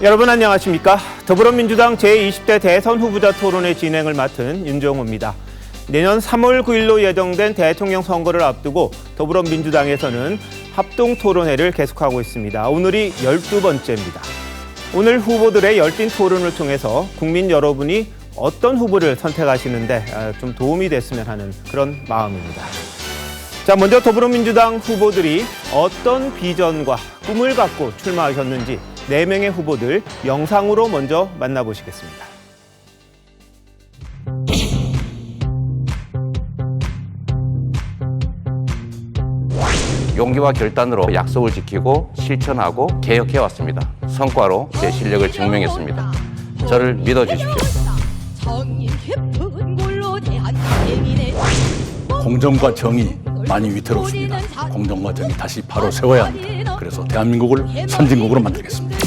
여러분 안녕하십니까? 더불어민주당 제20대 대선 후보자 토론회 진행을 맡은 윤정호입니다. 내년 3월 9일로 예정된 대통령 선거를 앞두고 더불어민주당에서는 합동 토론회를 계속하고 있습니다. 오늘이 12번째입니다. 오늘 후보들의 열띤 토론을 통해서 국민 여러분이 어떤 후보를 선택하시는데 좀 도움이 됐으면 하는 그런 마음입니다. 자, 먼저 더불어민주당 후보들이 어떤 비전과 꿈을 갖고 출마하셨는지 4명의 후보들 영상으로 먼저 만나보시겠습니다. 용기와 결단으로 약속을 지키고 실천하고 개혁해왔습니다. 성과로 제 실력을 증명했습니다. 저를 믿어주십시오. 공정과 정의 많이 위태롭습니다. 공정과 정의 다시 바로 세워야 합니다. 그래서 대한민국을 선진국으로 만들겠습니다.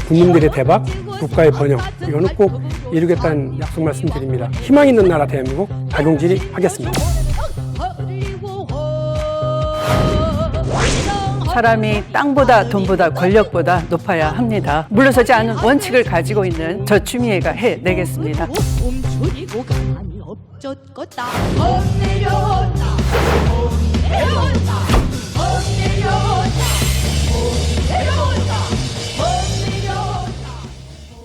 국민들의 대박, 국가의 번영, 이거는 꼭 이루겠다는 약속 말씀드립니다. 희망 있는 나라 대한민국 박용진이 하겠습니다. 사람이 땅보다 돈보다 권력보다 높아야 합니다. 물러서지 않은 원칙을 가지고 있는 저 추미애가 해내겠습니다.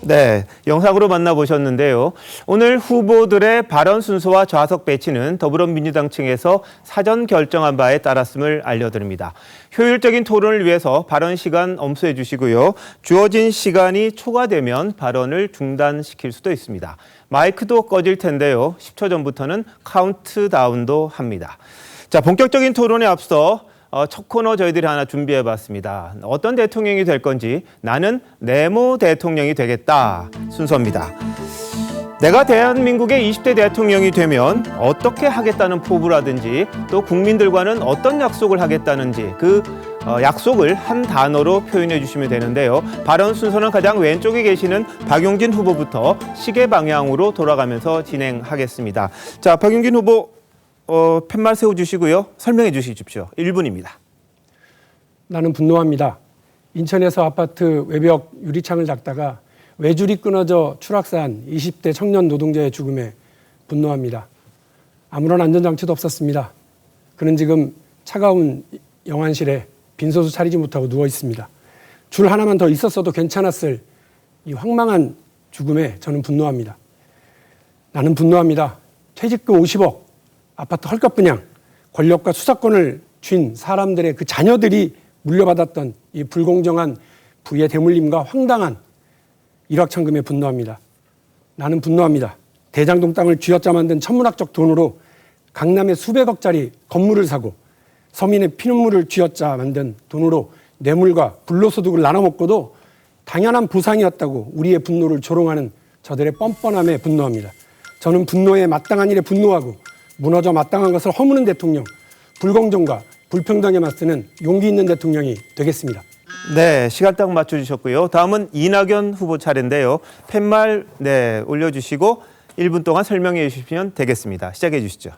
네, 영상으로 만나보셨는데요. 오늘 후보들의 발언 순서와 좌석 배치는 더불어민주당 층에서 사전 결정한 바에 따랐음을 알려드립니다. 효율적인 토론을 위해서 발언 시간 엄수해 주시고요. 주어진 시간이 초과되면 발언을 중단시킬 수도 있습니다. 마이크도 꺼질 텐데요. 10초 전부터는 카운트다운도 합니다. 자, 본격적인 토론에 앞서 첫 코너 저희들이 하나 준비해봤습니다. 어떤 대통령이 될 건지 나는 네모 대통령이 되겠다 순서입니다. 내가 대한민국의 20대 대통령이 되면 어떻게 하겠다는 포부라든지 또 국민들과는 어떤 약속을 하겠다는지 그 약속을 한 단어로 표현해 주시면 되는데요. 발언 순서는 가장 왼쪽에 계시는 박용진 후보부터 시계 방향으로 돌아가면서 진행하겠습니다. 자, 박용진 후보 팻말 세워주시고요. 설명해 주십시오. 1분입니다. 나는 분노합니다. 인천에서 아파트 외벽 유리창을 닦다가 외줄이 끊어져 추락사한 20대 청년 노동자의 죽음에 분노합니다. 아무런 안전장치도 없었습니다. 그는 지금 차가운 영안실에 빈소수 차리지 못하고 누워 있습니다. 줄 하나만 더 있었어도 괜찮았을 이 황망한 죽음에 저는 분노합니다. 나는 분노합니다. 퇴직금 50억. 아파트 헐값분양, 권력과 수사권을 쥔 사람들의 그 자녀들이 물려받았던 이 불공정한 부의 대물림과 황당한 일확천금에 분노합니다. 나는 분노합니다. 대장동 땅을 쥐어짜 만든 천문학적 돈으로 강남에 수백억짜리 건물을 사고 서민의 피눈물을 쥐어짜 만든 돈으로 뇌물과 불로소득을 나눠 먹고도 당연한 보상이었다고 우리의 분노를 조롱하는 저들의 뻔뻔함에 분노합니다. 저는 분노에 마땅한 일에 분노하고 무너져 마땅한 것을 허무는 대통령, 불공정과 불평등에 맞서는 용기 있는 대통령이 되겠습니다. 네, 시간 딱 맞춰주셨고요. 다음은 이낙연 후보 차례인데요. 팻말 올려주시고 1분 동안 설명해 주시면 되겠습니다. 시작해 주시죠.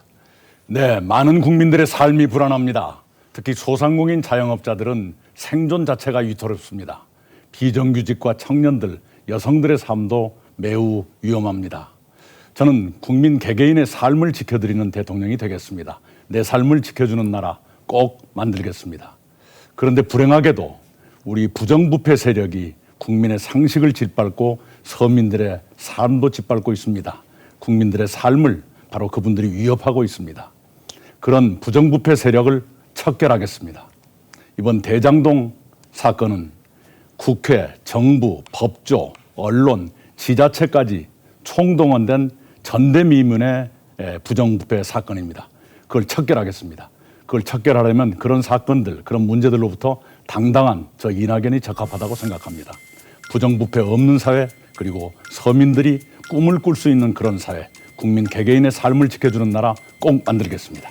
네, 많은 국민들의 삶이 불안합니다. 특히 소상공인 자영업자들은 생존 자체가 위태롭습니다. 비정규직과 청년들, 여성들의 삶도 매우 위험합니다. 저는 국민 개개인의 삶을 지켜드리는 대통령이 되겠습니다. 내 삶을 지켜주는 나라 꼭 만들겠습니다. 그런데 불행하게도 우리 부정부패 세력이 국민의 상식을 짓밟고 서민들의 삶도 짓밟고 있습니다. 국민들의 삶을 바로 그분들이 위협하고 있습니다. 그런 부정부패 세력을 척결하겠습니다. 이번 대장동 사건은 국회, 정부, 법조, 언론, 지자체까지 총동원된 전대미문의 부정부패 사건입니다. 그걸 척결하겠습니다. 그걸 척결하려면 그런 사건들, 그런 문제들로부터 당당한 저 이낙연이 적합하다고 생각합니다. 부정부패 없는 사회, 그리고 서민들이 꿈을 꿀 수 있는 그런 사회, 국민 개개인의 삶을 지켜주는 나라 꼭 만들겠습니다.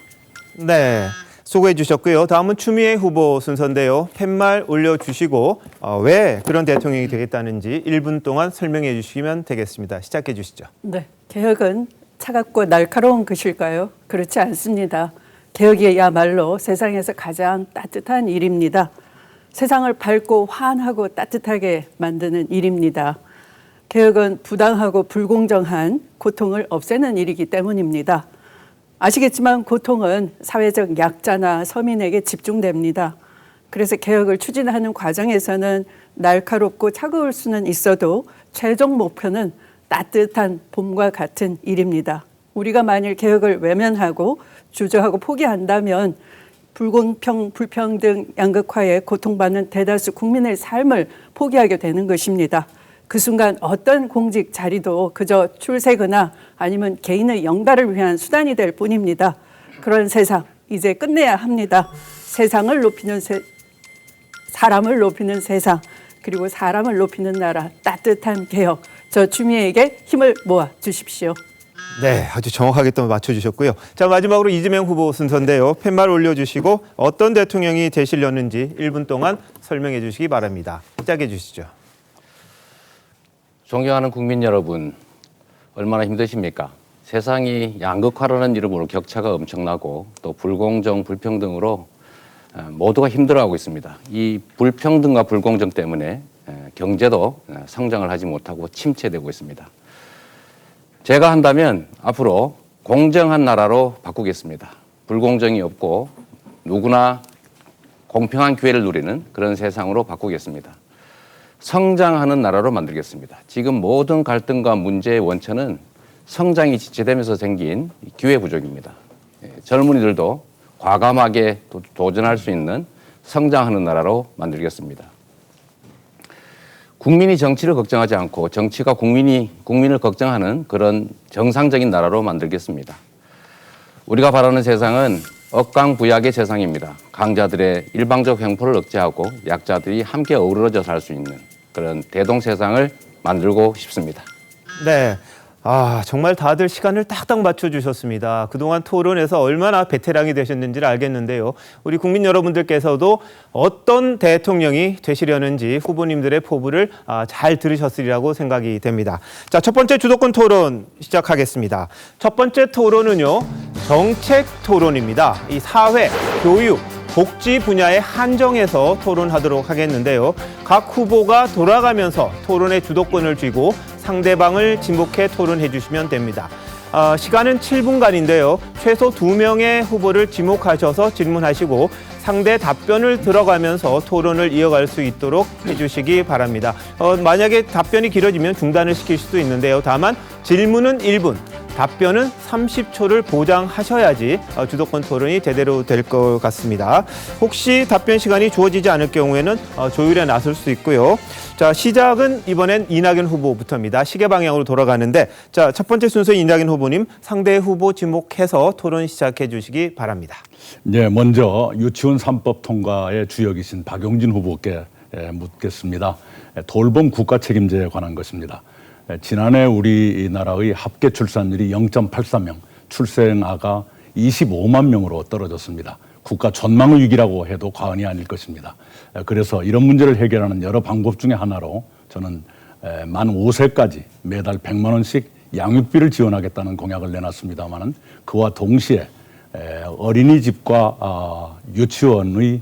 네, 수고해 주셨고요. 다음은 추미애 후보 순서인데요. 팻말 올려주시고 왜 그런 대통령이 되겠다는지 1분 동안 설명해 주시면 되겠습니다. 시작해 주시죠. 네, 개혁은 차갑고 날카로운 것일까요? 그렇지 않습니다. 개혁이야말로 세상에서 가장 따뜻한 일입니다. 세상을 밝고 환하고 따뜻하게 만드는 일입니다. 개혁은 부당하고 불공정한 고통을 없애는 일이기 때문입니다. 아시겠지만 고통은 사회적 약자나 서민에게 집중됩니다. 그래서 개혁을 추진하는 과정에서는 날카롭고 차가울 수는 있어도 최종 목표는 따뜻한 봄과 같은 일입니다. 우리가 만일 개혁을 외면하고 주저하고 포기한다면 불공평, 불평등, 양극화에 고통받는 대다수 국민의 삶을 포기하게 되는 것입니다. 그 순간 어떤 공직 자리도 그저 출세거나 아니면 개인의 영달을 위한 수단이 될 뿐입니다. 그런 세상 이제 끝내야 합니다. 세상을 높이는 사람을 높이는 세상, 그리고 사람을 높이는 나라, 따뜻한 개혁. 저 추미애에게 힘을 모아 주십시오. 네, 아주 정확하게 또 맞춰주셨고요. 자, 마지막으로 이재명 후보 순서인데요. 팻말 올려주시고 어떤 대통령이 되시려는지 1분 동안 설명해 주시기 바랍니다. 시작해 주시죠. 존경하는 국민 여러분, 얼마나 힘드십니까? 세상이 양극화라는 이름으로 격차가 엄청나고 또 불공정, 불평등으로 모두가 힘들어하고 있습니다. 이 불평등과 불공정 때문에 경제도 성장을 하지 못하고 침체되고 있습니다. 제가 한다면 앞으로 공정한 나라로 바꾸겠습니다. 불공정이 없고 누구나 공평한 기회를 누리는 그런 세상으로 바꾸겠습니다. 성장하는 나라로 만들겠습니다. 지금 모든 갈등과 문제의 원천은 성장이 지체되면서 생긴 기회 부족입니다. 젊은이들도 과감하게 도전할 수 있는 성장하는 나라로 만들겠습니다. 국민이 정치를 걱정하지 않고 정치가 국민을 걱정하는 그런 정상적인 나라로 만들겠습니다. 우리가 바라는 세상은 억강부약의 세상입니다. 강자들의 일방적 횡포를 억제하고 약자들이 함께 어우러져 살 수 있는 그런 대동 세상을 만들고 싶습니다. 네. 정말 다들 시간을 딱딱 맞춰주셨습니다. 그동안 토론에서 얼마나 베테랑이 되셨는지를 알겠는데요. 우리 국민 여러분들께서도 어떤 대통령이 되시려는지 후보님들의 포부를 잘 들으셨으리라고 생각이 됩니다. 자, 첫 번째 주도권 토론 시작하겠습니다. 첫 번째 토론은요, 정책 토론입니다. 이 사회, 교육, 복지 분야에 한정해서 토론하도록 하겠는데요. 각 후보가 돌아가면서 토론의 주도권을 쥐고 상대방을 지목해 토론해 주시면 됩니다. 시간은 7분간인데요. 최소 2명의 후보를 지목하셔서 질문하시고 상대 답변을 들어가면서 토론을 이어갈 수 있도록 해주시기 바랍니다. 만약에 답변이 길어지면 중단을 시킬 수도 있는데요. 다만 질문은 1분, 답변은 30초를 보장하셔야지 주도권 토론이 제대로 될 것 같습니다. 혹시 답변 시간이 주어지지 않을 경우에는 조율에 나설 수 있고요. 자, 시작은 이번엔 이낙연 후보부터입니다. 시계 방향으로 돌아가는데, 자, 첫 번째 순서 이낙연 후보님, 상대 후보 지목해서 토론 시작해 주시기 바랍니다. 네, 먼저 유치원 3법 통과의 주역이신 박용진 후보께 묻겠습니다. 돌봄 국가 책임제에 관한 것입니다. 지난해 우리나라의 합계 출산율이 0.83명, 출생아가 25만 명으로 떨어졌습니다. 국가 전망의 위기라고 해도 과언이 아닐 것입니다. 그래서 이런 문제를 해결하는 여러 방법 중에 하나로 저는 만 5세까지 매달 100만 원씩 양육비를 지원하겠다는 공약을 내놨습니다마는 그와 동시에 어린이집과 유치원의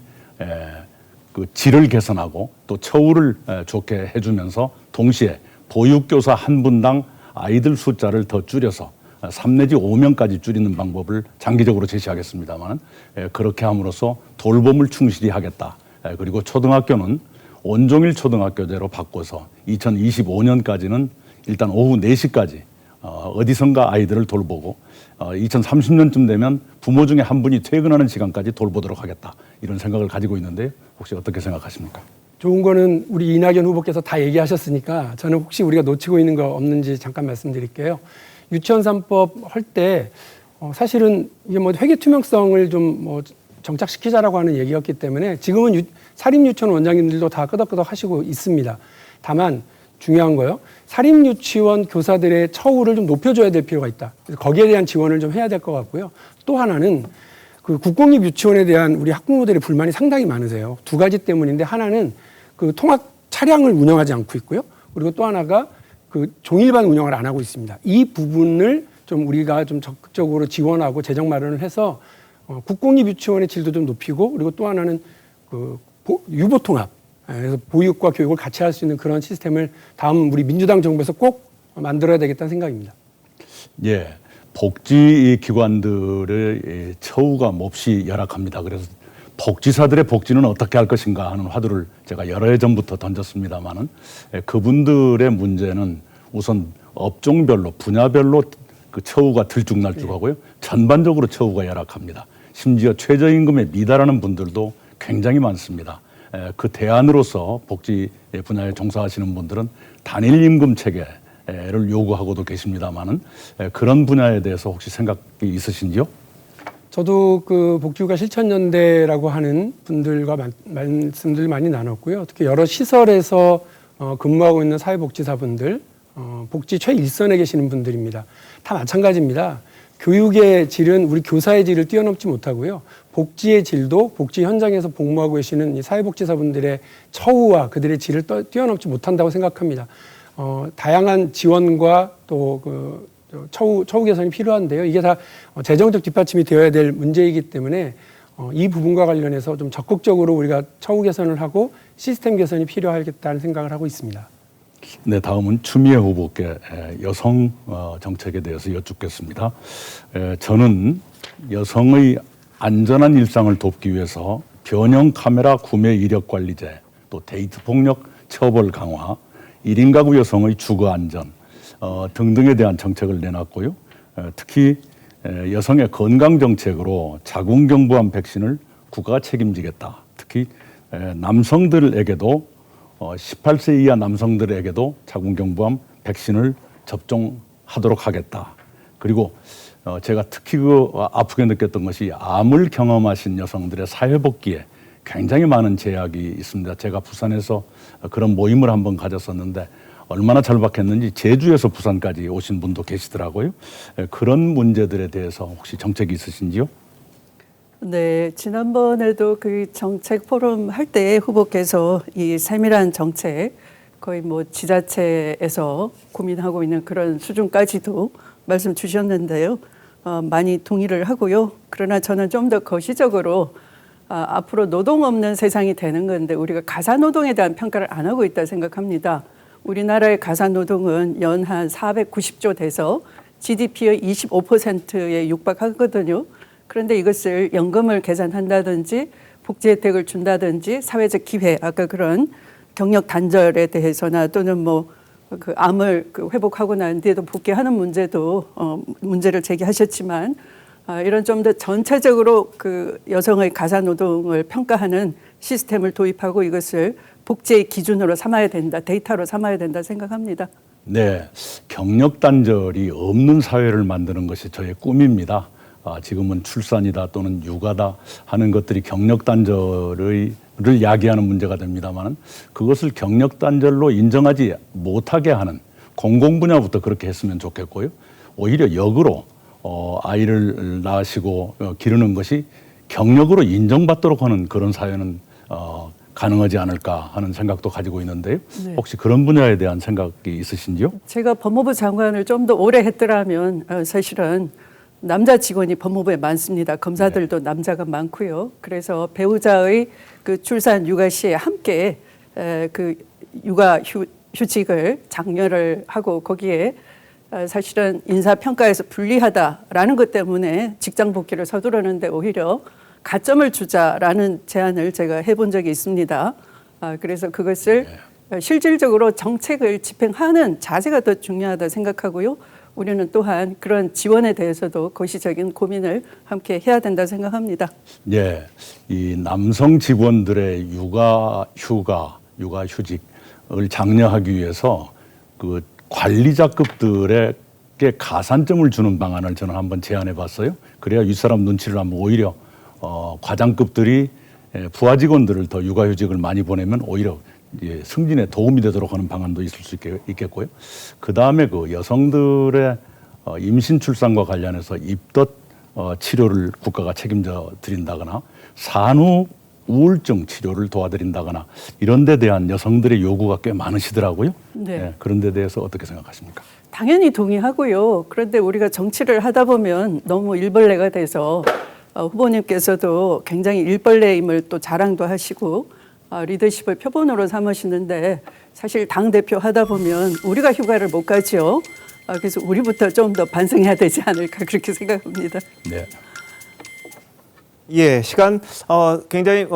그 질을 개선하고 또 처우를 좋게 해주면서 동시에 보육교사 한 분당 아이들 숫자를 더 줄여서 3 내지 5명까지 줄이는 방법을 장기적으로 제시하겠습니다만 그렇게 함으로써 돌봄을 충실히 하겠다. 그리고 초등학교는 온종일 초등학교제로 바꿔서 2025년까지는 일단 오후 4시까지 어디선가 아이들을 돌보고 2030년쯤 되면 부모 중에 한 분이 퇴근하는 시간까지 돌보도록 하겠다. 이런 생각을 가지고 있는데 혹시 어떻게 생각하십니까? 좋은 거는 우리 이낙연 후보께서 다 얘기하셨으니까 저는 혹시 우리가 놓치고 있는 거 없는지 잠깐 말씀드릴게요. 유치원 3법 할 때 사실은 이게 뭐 회계 투명성을 좀 뭐 정착시키자라고 하는 얘기였기 때문에 지금은 사립유치원 원장님들도 다 끄덕끄덕 하시고 있습니다. 다만 중요한 거요. 사립유치원 교사들의 처우를 좀 높여줘야 될 필요가 있다. 그래서 거기에 대한 지원을 좀 해야 될 것 같고요. 또 하나는 그 국공립 유치원에 대한 우리 학부모들의 불만이 상당히 많으세요. 두 가지 때문인데 하나는 그 통학 차량을 운영하지 않고 있고요. 그리고 또 하나가 그 종일반 운영을 안 하고 있습니다. 이 부분을 좀 우리가 좀 적극적으로 지원하고 재정 마련을 해서 국공립 유치원의 질도 좀 높이고 그리고 또 하나는 그 유보 통합, 그래서 보육과 교육을 같이 할 수 있는 그런 시스템을 다음 우리 민주당 정부에서 꼭 만들어야 되겠다는 생각입니다. 예, 복지 기관들의 처우가 몹시 열악합니다. 그래서 복지사들의 복지는 어떻게 할 것인가 하는 화두를 제가 여러 해 전부터 던졌습니다만은 그분들의 문제는 우선 업종별로 분야별로 그 처우가 들쭉날쭉하고요. 전반적으로 처우가 열악합니다. 심지어 최저임금에 미달하는 분들도 굉장히 많습니다. 그 대안으로서 복지 분야에 종사하시는 분들은 단일 임금 체계를 요구하고도 계십니다만은 그런 분야에 대해서 혹시 생각이 있으신지요? 저도 그 복지국가 실천연대라고 하는 분들과 말씀들 많이 나눴고요. 특히 여러 시설에서 근무하고 있는 사회복지사분들, 복지 최일선에 계시는 분들입니다. 다 마찬가지입니다. 교육의 질은 우리 교사의 질을 뛰어넘지 못하고요. 복지의 질도 복지 현장에서 복무하고 계시는 이 사회복지사분들의 처우와 그들의 질을 뛰어넘지 못한다고 생각합니다. 다양한 지원과 또 처우 개선이 필요한데요. 이게 다 재정적 뒷받침이 되어야 될 문제이기 때문에 이 부분과 관련해서 좀 적극적으로 우리가 처우 개선을 하고 시스템 개선이 필요하겠다는 생각을 하고 있습니다. 네, 다음은 추미애 후보께 여성 정책에 대해서 여쭙겠습니다. 저는 여성의 안전한 일상을 돕기 위해서 변형 카메라 구매 이력 관리제, 또 데이트 폭력 처벌 강화, 1인 가구 여성의 주거 안전 등등에 대한 정책을 내놨고요. 특히 여성의 건강 정책으로 자궁경부암 백신을 국가가 책임지겠다. 특히 남성들에게도 18세 이하 남성들에게도 자궁경부암 백신을 접종하도록 하겠다. 그리고 제가 특히 아프게 느꼈던 것이 암을 경험하신 여성들의 사회복귀에 굉장히 많은 제약이 있습니다. 제가 부산에서 그런 모임을 한번 가졌었는데 얼마나 절박했는지 제주에서 부산까지 오신 분도 계시더라고요. 그런 문제들에 대해서 혹시 정책이 있으신지요? 네, 지난번에도 그 정책 포럼 할 때 후보께서 이 세밀한 정책 거의 뭐 지자체에서 고민하고 있는 그런 수준까지도 말씀 주셨는데요. 많이 동의를 하고요. 그러나 저는 좀 더 거시적으로 앞으로 노동 없는 세상이 되는 건데 우리가 가사노동에 대한 평가를 안 하고 있다 생각합니다. 우리나라의 가사노동은 연 한 490조 돼서 GDP의 25%에 육박하거든요. 그런데 이것을 연금을 계산한다든지 복지 혜택을 준다든지 사회적 기회, 아까 그런 경력 단절에 대해서나 또는 뭐 그 암을 회복하고 난 뒤에도 복귀하는 문제도 문제를 제기하셨지만 이런 좀 더 전체적으로 그 여성의 가사노동을 평가하는 시스템을 도입하고 이것을 복지의 기준으로 삼아야 된다, 데이터로 삼아야 된다 생각합니다. 네, 경력 단절이 없는 사회를 만드는 것이 저의 꿈입니다. 지금은 출산이다 또는 육아다 하는 것들이 경력 단절을 야기하는 문제가 됩니다만 그것을 경력 단절로 인정하지 못하게 하는 공공 분야부터 그렇게 했으면 좋겠고요. 오히려 역으로 아이를 낳으시고 기르는 것이 경력으로 인정받도록 하는 그런 사회는 가능하지 않을까 하는 생각도 가지고 있는데요. 네. 혹시 그런 분야에 대한 생각이 있으신지요? 제가 법무부 장관을 좀 더 오래 했더라면 사실은 남자 직원이 법무부에 많습니다. 검사들도 남자가 많고요. 그래서 배우자의 그 출산 육아 시에 함께 그 육아 휴직을 장려를 하고 거기에 사실은 인사평가에서 불리하다라는 것 때문에 직장 복귀를 서두르는데 오히려 가점을 주자라는 제안을 제가 해본 적이 있습니다. 그래서 그것을 실질적으로 정책을 집행하는 자세가 더 중요하다 생각하고요. 우리는 또한 그런 지원에 대해서도 거시적인 고민을 함께 해야 된다 생각합니다. 예, 이 남성 직원들의 휴직을 장려하기 위해서 그 관리자급들에게 가산점을 주는 방안을 저는 한번 제안해 봤어요. 그래야 윗사람 눈치를 하면 오히려 과장급들이 부하 직원들을 더 육아휴직을 많이 보내면 오히려 승진에 도움이 되도록 하는 방안도 있을 수 있겠고요. 그 다음에 그 여성들의 임신 출산과 관련해서 입덧 치료를 국가가 책임져 드린다거나 산후 우울증 치료를 도와드린다거나 이런 데 대한 여성들의 요구가 꽤 많으시더라고요. 네. 그런 데 대해서 어떻게 생각하십니까? 당연히 동의하고요. 그런데 우리가 정치를 하다 보면 너무 일벌레가 돼서 후보님께서도 굉장히 일벌레임을 또 자랑도 하시고 리더십을 표본으로 삼으시는데 사실 당대표 하다 보면 우리가 휴가를 못 가죠. 그래서 우리부터 좀 더 반성해야 되지 않을까 그렇게 생각합니다. 네. 예, 시간 굉장히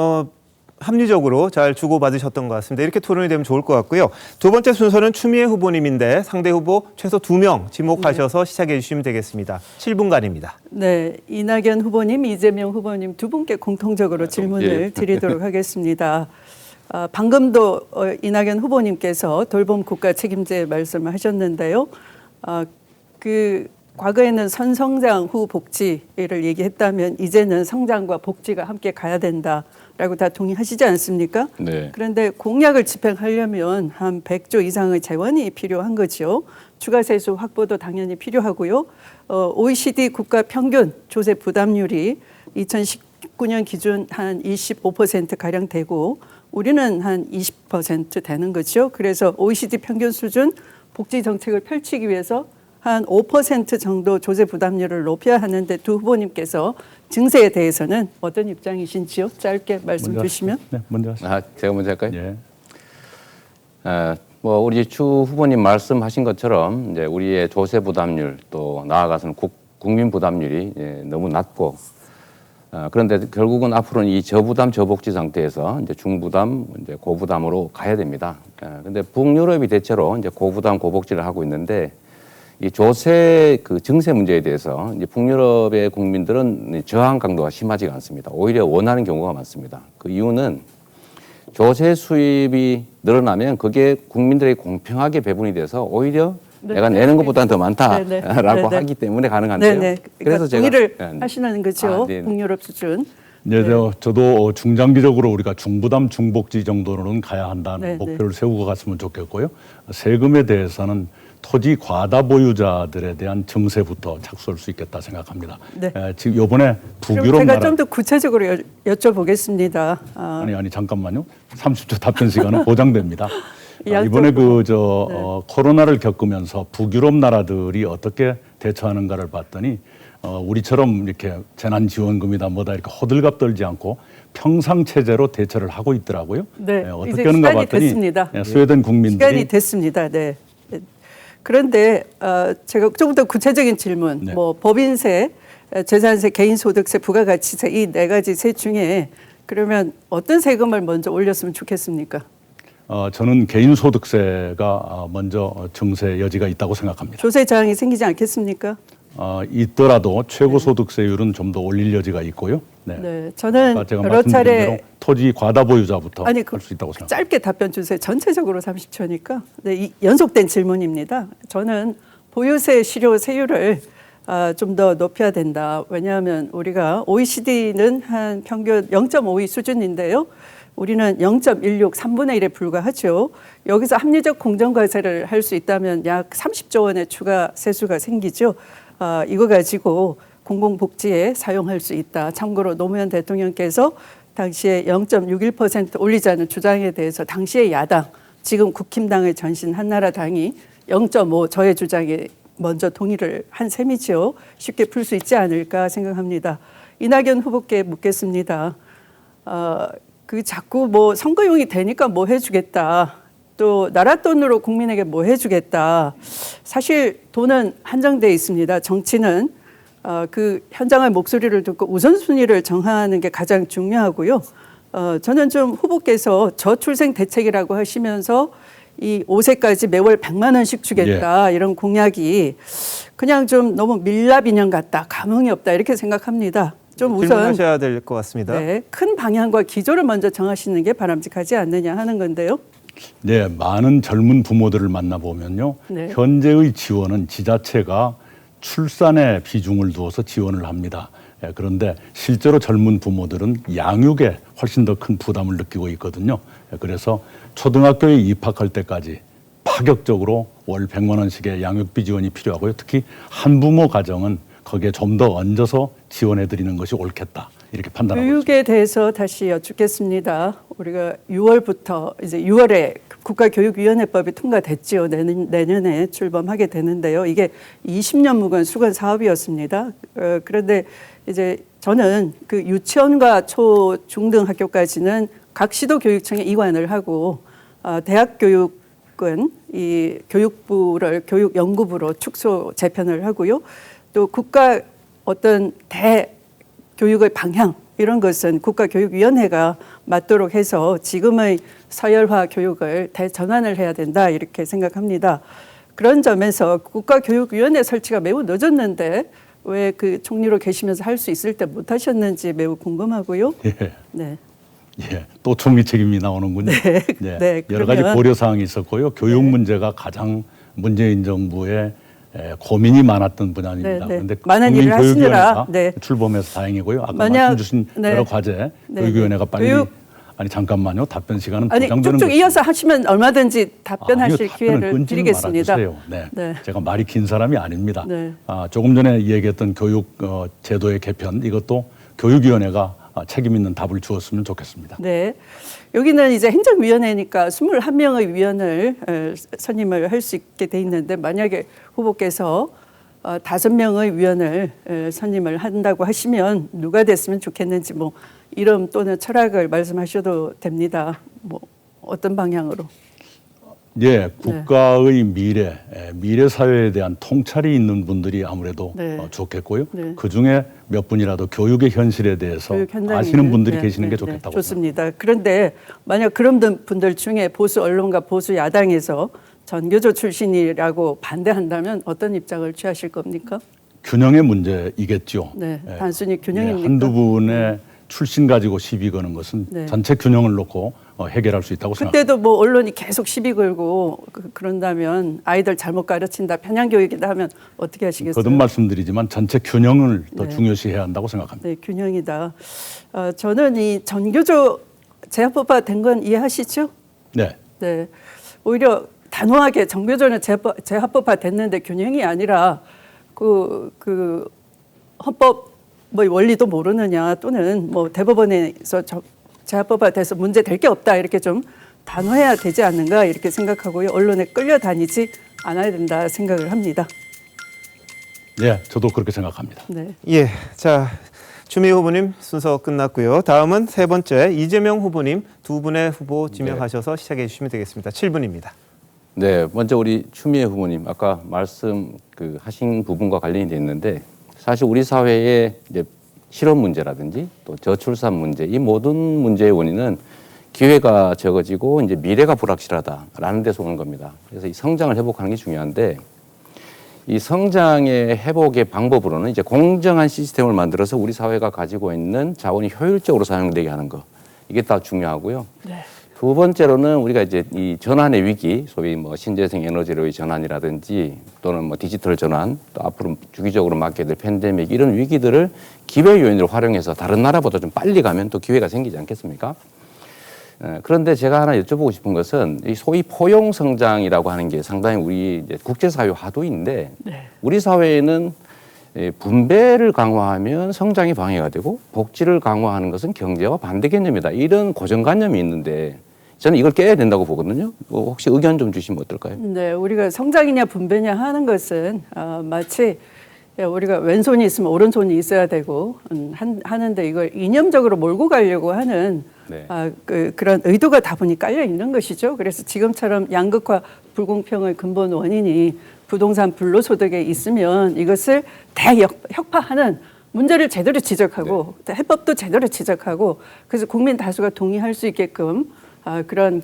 합리적으로 잘 주고받으셨던 것 같습니다. 이렇게 토론이 되면 좋을 것 같고요. 두 번째 순서는 추미애 후보님인데 상대 후보 최소 2명 지목하셔서 시작해 주시면 되겠습니다. 7분간입니다. 네, 이낙연 후보님, 이재명 후보님 두 분께 공통적으로 질문을 예. 드리도록 하겠습니다. 방금도 이낙연 후보님께서 돌봄 국가 책임제 말씀을 하셨는데요. 그 과거에는 선성장 후 복지를 얘기했다면 이제는 성장과 복지가 함께 가야 된다라고 다 동의하시지 않습니까? 네. 그런데 공약을 집행하려면 한 100조 이상의 재원이 필요한 거죠. 추가 세수 확보도 당연히 필요하고요. OECD 국가 평균 조세 부담률이 2019년 기준 한 25%가량 되고 우리는 한 20% 되는 거죠. 그래서 OECD 평균 수준 복지 정책을 펼치기 위해서 한 5% 정도 조세 부담률을 높여야 하는데 두 후보님께서 증세에 대해서는 어떤 입장이신지요? 짧게 말씀 주시면. 네, 먼저 하시죠. 제가 먼저 할까요? 예. 뭐 우리 추 후보님 말씀하신 것처럼 이제 우리의 조세 부담률 또 나아가서는 국민 부담률이 너무 낮고 그런데 결국은 앞으로는 이 저부담 저복지 상태에서 이제 중부담 이제 고부담으로 가야 됩니다. 그런데 북유럽이 대체로 이제 고부담 고복지를 하고 있는데 이 조세 그 증세 문제에 대해서 이제 북유럽의 국민들은 저항 강도가 심하지가 않습니다. 오히려 원하는 경우가 많습니다. 그 이유는 조세 수입이 늘어나면 그게 국민들에게 공평하게 배분이 돼서 오히려 내가 내는 것보다는 더 많다라고 하기 때문에 가능한데요. 네네. 그래서 그러니까 동의를 제가 하시는 거죠. 네. 북유럽 수준. 네, 저도 중장기적으로 우리가 중부담 중복지 정도로는 가야 한다는 네, 목표를 세우고 갔으면 좋겠고요. 세금에 대해서는 토지 과다 보유자들에 대한 증세부터 착수할 수 있겠다 생각합니다. 네. 지금 이번에 그럼 북유럽 제가 나라 좀 더 구체적으로 여쭤보겠습니다. 아니 잠깐만요. 30초 답변 시간은 보장됩니다. 야, 이번에 또 코로나를 겪으면서 북유럽 나라들이 어떻게 대처하는가를 봤더니 우리처럼 이렇게 재난지원금이다 뭐다 이렇게 호들갑 떨지 않고 평상 체제로 대처를 하고 있더라고요. 네, 어떻게 이제 하는가 시간이 봤더니 됐습니다. 스웨덴 국민들이 시간이 됐습니다. 네. 그런데 제가 좀 더 구체적인 질문, 네. 뭐 법인세, 재산세, 개인소득세, 부가가치세 이 네 가지 세 중에 그러면 어떤 세금을 먼저 올렸으면 좋겠습니까? 저는 개인소득세가 먼저 증세 여지가 있다고 생각합니다. 조세 저항이 생기지 않겠습니까? 있더라도 최고소득세율은 좀 더 올릴 여지가 있고요. 네, 저는 아까 제가 여러 말씀드린 차례 대로 토지 과다 보유자부터 아니 할 수 있다고 생각합니다. 짧게 답변 주세요. 전체적으로 30초니까. 네, 이 연속된 질문입니다. 저는 보유세 실효 세율을 좀 더 높여야 된다. 왜냐하면 우리가 OECD는 한 평균 0.52 수준인데요. 우리는 0.16, 3분의 1에 불과하죠. 여기서 합리적 공정과세를 할 수 있다면 약 30조 원의 추가 세수가 생기죠. 이거 가지고 공공복지에 사용할 수 있다. 참고로 노무현 대통령께서 당시에 0.61% 올리자는 주장에 대해서 당시의 야당, 지금 국힘당의 전신 한나라당이 0.5 저의 주장에 먼저 동의를 한 셈이죠. 쉽게 풀 수 있지 않을까 생각합니다. 이낙연 후보께 묻겠습니다. 그 자꾸 뭐 선거용이 되니까 뭐 해주겠다. 또 나라 돈으로 국민에게 뭐 해주겠다. 사실 돈은 한정돼 있습니다. 정치는 그 현장의 목소리를 듣고 우선순위를 정하는 게 가장 중요하고요. 저는 좀 후보께서 저출생 대책이라고 하시면서 이 5세까지 매월 100만 원씩 주겠다 이런 공약이 그냥 좀 너무 밀랍 인형 같다. 감흥이 없다 이렇게 생각합니다. 좀 우선 질문하셔야 될 것 같습니다. 네, 큰 방향과 기조를 먼저 정하시는 게 바람직하지 않느냐 하는 건데요. 네, 많은 젊은 부모들을 만나보면요. 네. 현재의 지원은 지자체가 출산에 비중을 두어서 지원을 합니다. 그런데 실제로 젊은 부모들은 양육에 훨씬 더 큰 부담을 느끼고 있거든요. 그래서 초등학교에 입학할 때까지 파격적으로 월 100만 원씩의 양육비 지원이 필요하고요. 특히 한부모 가정은 거기에 좀 더 얹어서 지원해 드리는 것이 옳겠다. 이렇게 판단하고 있습니다. 교육에 대해서 다시 여쭙겠습니다. 우리가 6월부터 이제 6월에 국가교육위원회법이 통과됐지요. 내년에 출범하게 되는데요. 이게 20년 묵은 수건 사업이었습니다. 그런데 이제 저는 그 유치원과 초, 중등 학교까지는 각 시도교육청에 이관을 하고 대학 교육은 이 교육부를 교육연구부로 축소 재편을 하고요. 또 국가 어떤 대교육의 방향 이런 것은 국가교육위원회가 맡도록 해서 지금의 서열화 교육을 대전환을 해야 된다 이렇게 생각합니다. 그런 점에서 국가교육위원회 설치가 매우 늦었는데 왜 그 총리로 계시면서 할 수 있을 때 못하셨는지 매우 궁금하고요. 예. 네. 예, 또 총리 책임이 나오는군요. 네. 예, 네, 여러 가지 그러면- 고려 사항이 있었고요. 교육 문제가 가장 문재인 정부의 고민이 많았던 분야입니다. 네, 네. 그런데 많은 일을 하시느라, 네. 출범해서 다행이고요. 아까 만약- 말씀 주신 네. 여러 과제 네, 교육위원회가 네. 빨리 교육- 아니 잠깐만요. 답변 시간은 아니 보장되는 쭉쭉 것입니다. 이어서 하시면 얼마든지 답변하실 아니요, 답변을 기회를 끊지는 드리겠습니다. 말아주세요. 네. 네. 제가 말이 긴 사람이 아닙니다. 네. 조금 전에 얘기했던 교육 제도의 개편 이것도 교육위원회가 책임 있는 답을 주었으면 좋겠습니다. 네. 여기는 이제 행정위원회니까 21명의 위원을 선임을 할 수 있게 돼 있는데 만약에 후보께서 5명의 위원을 선임을 한다고 하시면 누가 됐으면 좋겠는지 뭐 이름 또는 철학을 말씀하셔도 됩니다. 뭐 어떤 방향으로? 예, 국가의 미래 사회에 대한 통찰이 있는 분들이 아무래도 네. 좋겠고요. 네. 그 중에 몇 분이라도 교육의 현실에 대해서 교육 현장에 아시는 있는- 분들이 네, 계시는 네, 게 네, 좋겠다고 좋습니다. 그런데 만약 그런 분들 중에 보수 언론과 보수 야당에서 전교조 출신이라고 반대한다면 어떤 입장을 취하실 겁니까? 균형의 문제이겠죠. 네, 예. 단순히 균형입니까? 한두 분의 출신 가지고 시비 거는 것은 네. 전체 균형을 놓고 해결할 수 있다고 생각합니다. 그때도 뭐 언론이 계속 시비 걸고 그런다면 아이들 잘못 가르친다 편향교육이다 하면 어떻게 하시겠어요? 거듭 말씀드리지만 전체 균형을 더 네. 중요시해야 한다고 생각합니다. 네, 균형이다. 저는 이 전교조 재합법화 된 건 이해하시죠? 네. 네. 오히려 단호하게 전교조는 재합법화 됐는데 균형이 아니라 그 헌법 뭐 원리도 모르느냐 또는 뭐 대법원에서 재합법화 돼서 문제 될 게 없다 이렇게 좀 단호해야 되지 않는가 이렇게 생각하고요. 언론에 끌려다니지 않아야 된다 생각을 합니다. 예, 저도 그렇게 생각합니다. 네. 예, 자 추미애 후보님 순서 끝났고요. 다음은 세 번째 이재명 후보님 두 분의 후보 지명하셔서 시작해 주시면 되겠습니다. 7분입니다. 네, 먼저 우리 추미애 후보님 아까 말씀 하신 부분과 관련이 돼 있는데 사실 우리 사회의 이제 실업 문제라든지 또 저출산 문제 이 모든 문제의 원인은 기회가 적어지고 이제 미래가 불확실하다라는 데서 오는 겁니다. 그래서 이 성장을 회복하는 게 중요한데 이 성장의 회복의 방법으로는 이제 공정한 시스템을 만들어서 우리 사회가 가지고 있는 자원이 효율적으로 사용되게 하는 거 이게 다 중요하고요. 네. 두 번째로는 우리가 이제 이 전환의 위기, 소위 뭐 신재생 에너지로의 전환이라든지 또는 뭐 디지털 전환, 또 앞으로 주기적으로 맞게 될 팬데믹 이런 위기들을 기회 요인으로 활용해서 다른 나라보다 좀 빨리 가면 또 기회가 생기지 않겠습니까? 그런데 제가 하나 여쭤보고 싶은 것은 이 소위 포용 성장이라고 하는 게 상당히 우리 이제 국제사회 화두인데 우리 사회에는 분배를 강화하면 성장이 방해가 되고 복지를 강화하는 것은 경제와 반대 개념이다. 이런 고정관념이 있는데 저는 이걸 깨야 된다고 보거든요. 혹시 의견 좀 주시면 어떨까요? 네, 우리가 성장이냐 분배냐 하는 것은 마치 우리가 왼손이 있으면 오른손이 있어야 되고 하는데 이걸 이념적으로 몰고 가려고 하는 네. 그런 의도가 다분히 깔려 있는 것이죠. 그래서 지금처럼 양극화 불공평의 근본 원인이 부동산 불로소득에 있으면 이것을 대혁파하는 문제를 제대로 지적하고 해법도 제대로 지적하고 그래서 국민 다수가 동의할 수 있게끔 그런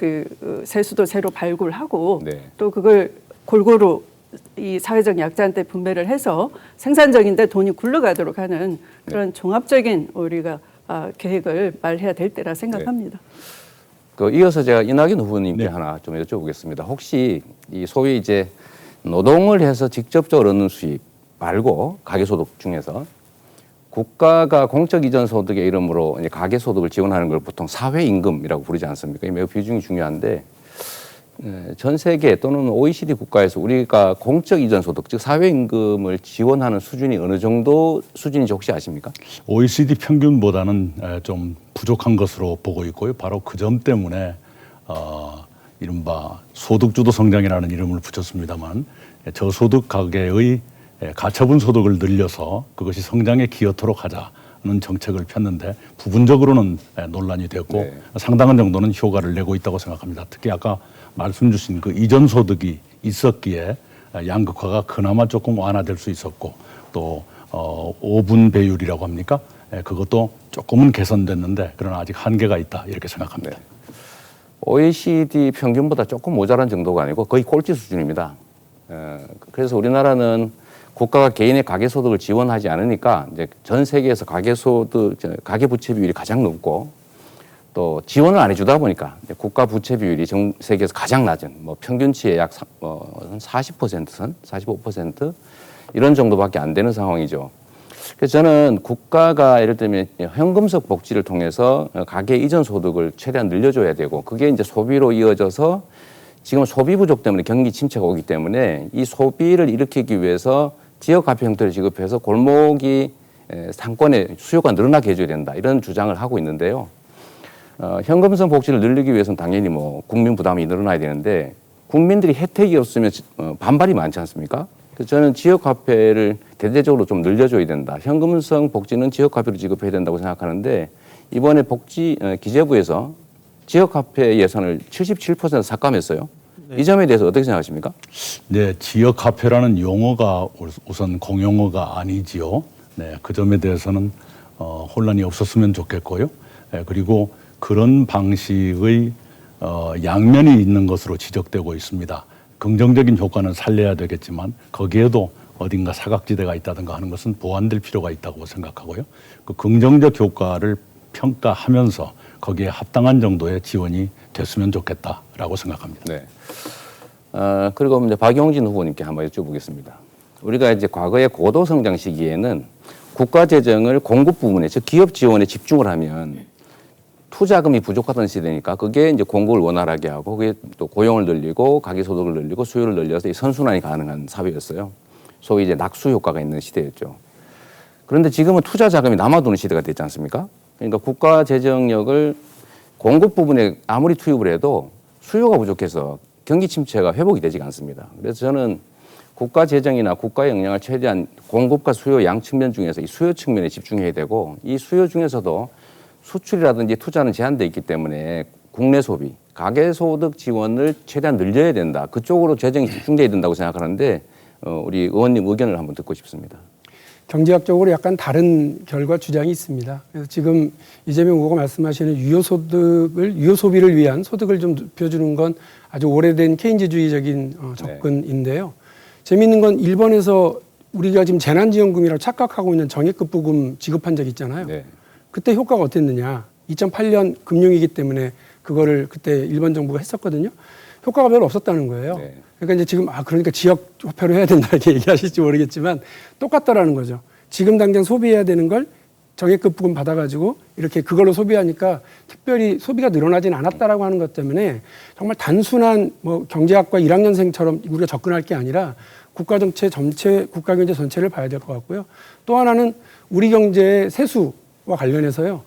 세수도 새로 발굴하고 네. 또 그걸 골고루 이 사회적 약자한테 분배를 해서 생산적인데 돈이 굴러가도록 하는 그런 종합적인 우리가 계획을 말해야 될 때라 생각합니다. 이어서 제가 이낙연 후보님께 네. 하나 좀 여쭤보겠습니다. 혹시 이 소위 이제 노동을 해서 직접적으로 얻는 수입 말고 가계소득 중에서 국가가 공적 이전 소득의 이름으로 이제 가계소득을 지원하는 걸 보통 사회임금이라고 부르지 않습니까? 매우 비중이 중요한데 전 세계 또는 OECD 국가에서 우리가 공적 이전 소득 즉 사회임금을 지원하는 수준이 어느 정도 수준인지 혹시 아십니까? OECD 평균보다는 좀 부족한 것으로 보고 있고요. 바로 그 점 때문에 이른바 소득주도 성장이라는 이름을 붙였습니다만 저소득 가계의 가처분 소득을 늘려서 그것이 성장에 기여토록 하자는 정책을 폈는데 부분적으로는 논란이 됐고 네. 상당한 정도는 효과를 내고 있다고 생각합니다. 특히 아까 말씀 주신 그 이전 소득이 있었기에 양극화가 그나마 조금 완화될 수 있었고 또 5분 배율이라고 합니까? 그것도 조금은 개선됐는데 그러나 아직 한계가 있다 이렇게 생각합니다. 네. OECD 평균보다 조금 모자란 정도가 아니고 거의 꼴찌 수준입니다. 그래서 우리나라는 국가가 개인의 가계소득을 지원하지 않으니까 이제 전 세계에서 가계부채 비율이 가장 높고 또 지원을 안 해주다 보니까 이제 국가 부채 비율이 전 세계에서 가장 낮은 뭐 평균치의 약 40%선 45% 이런 정도밖에 안 되는 상황이죠. 그래서 저는 국가가 예를 들면 현금성 복지를 통해서 가계 이전 소득을 최대한 늘려줘야 되고 그게 이제 소비로 이어져서 지금 소비 부족 때문에 경기 침체가 오기 때문에 이 소비를 일으키기 위해서 지역 화폐 형태를 지급해서 골목이 상권의 수요가 늘어나게 해줘야 된다 이런 주장을 하고 있는데요. 현금성 복지를 늘리기 위해서는 당연히 뭐 국민 부담이 늘어나야 되는데 국민들이 혜택이 없으면 반발이 많지 않습니까? 그래서 저는 지역 화폐를 대대적으로 좀 늘려줘야 된다. 현금성 복지는 지역 화폐로 지급해야 된다고 생각하는데 이번에 기재부에서 지역 화폐 예산을 77% 삭감했어요. 이 점에 대해서 어떻게 생각하십니까? 네, 지역 화폐라는 용어가 우선 공용어가 아니지요. 네, 그 점에 대해서는 혼란이 없었으면 좋겠고요. 그리고 그런 방식의 양면이 있는 것으로 지적되고 있습니다. 긍정적인 효과는 살려야 되겠지만 거기에도 어딘가 사각지대가 있다든가 하는 것은 보완될 필요가 있다고 생각하고요. 그 긍정적 효과를 평가하면서 거기에 합당한 정도의 지원이 됐으면 좋겠다라고 생각합니다. 네. 그리고 이제 박용진 후보님께 한번 여쭤보겠습니다. 우리가 이제 과거의 고도 성장 시기에는 국가 재정을 공급 부분에, 즉 기업 지원에 집중을 하면 투자금이 부족하던 시대니까 그게 이제 공급을 원활하게 하고 그게 또 고용을 늘리고 가계소득을 늘리고 수요를 늘려서 이 선순환이 가능한 사회였어요. 소위 이제 낙수 효과가 있는 시대였죠. 그런데 지금은 투자 자금이 남아도는 시대가 됐지 않습니까? 그러니까 국가 재정력을 공급 부분에 아무리 투입을 해도 수요가 부족해서 경기 침체가 회복이 되지가 않습니다. 그래서 저는 국가 재정이나 국가의 역량을 최대한 공급과 수요 양 측면 중에서 이 수요 측면에 집중해야 되고 이 수요 중에서도 수출이라든지 투자는 제한돼 있기 때문에 국내 소비, 가계소득 지원을 최대한 늘려야 된다. 그쪽으로 재정이 집중돼야 된다고 생각하는데 우리 의원님 의견을 한번 듣고 싶습니다. 경제학적으로 약간 다른 결과 주장이 있습니다. 그래서 지금 이재명 후보가 말씀하시는 유효 소비를 위한 소득을 좀 높여주는 건 아주 오래된 케인즈주의적인 접근인데요. 재미있는 건 일본에서 우리가 지금 재난지원금이라고 착각하고 있는 정액급 부금 지급한 적 있잖아요. 네. 그때 효과가 어땠느냐. 2008년 금융위기 때문에 그거를 그때 일본 정부가 했었거든요. 효과가 별로 없었다는 거예요. 네. 그러니까 이제 지금 그러니까 지역 화폐로 해야 된다 이렇게 얘기하실지 모르겠지만 똑같다라는 거죠. 지금 당장 소비해야 되는 걸 정액급 부금 받아가지고 이렇게 그걸로 소비하니까 특별히 소비가 늘어나진 않았다라고 하는 것 때문에 정말 단순한 뭐 경제학과 1학년생처럼 우리가 접근할 게 아니라 국가 정책 전체, 국가 경제 전체를 봐야 될 것 같고요. 또 하나는 우리 경제의 세수와 관련해서요.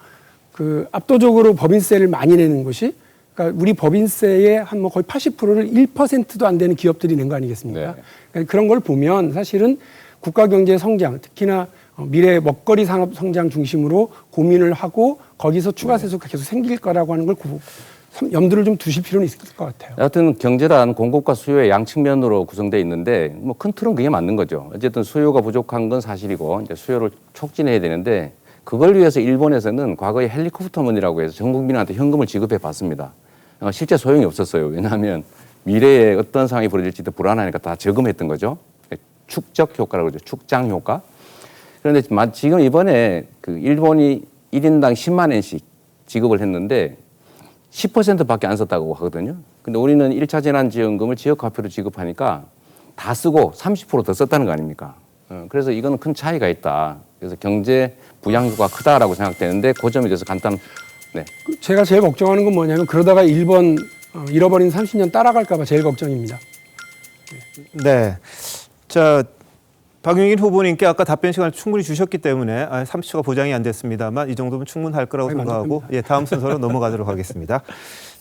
그 압도적으로 법인세를 많이 내는 곳이 그러니까 우리 법인세의 한 뭐 거의 80%를 1%도 안 되는 기업들이 낸 거 아니겠습니까? 네. 그러니까 그런 걸 보면 사실은 국가 경제 성장, 특히나 미래 먹거리 산업 성장 중심으로 고민을 하고 거기서 추가 세수가 계속 생길 거라고 하는 걸 염두를 좀 두실 필요는 있을 것 같아요. 여하튼 경제란 공급과 수요의 양 측면으로 구성되어 있는데 뭐 큰 틀은 그게 맞는 거죠. 어쨌든 수요가 부족한 건 사실이고 이제 수요를 촉진해야 되는데 그걸 위해서 일본에서는 과거에 헬리콥터먼이라고 해서 전 국민한테 현금을 지급해 봤습니다. 실제 소용이 없었어요. 왜냐하면 미래에 어떤 상황이 벌어질지도 불안하니까 다 저금했던 거죠. 축적 효과라고 그러죠. 축장 효과. 그런데 지금 이번에 그 일본이 1인당 10만 엔씩 지급을 했는데 10%밖에 안 썼다고 하거든요. 근데 우리는 1차 재난지원금을 지역화폐로 지급하니까 다 쓰고 30% 더 썼다는 거 아닙니까? 그래서 이거는 큰 차이가 있다. 그래서 경제 부양 효과가 크다라고 생각되는데 그 점에 대해서 네. 제가 제일 걱정하는 건 뭐냐면 그러다가 일본 잃어버린 30년 따라갈까 봐 제일 걱정입니다. 네. 자, 박용진 후보님께 아까 답변 시간을 충분히 주셨기 때문에 30초가 보장이 안 됐습니다만 이 정도면 충분할 거라고 생각하고 다음 순서로 넘어가도록 하겠습니다.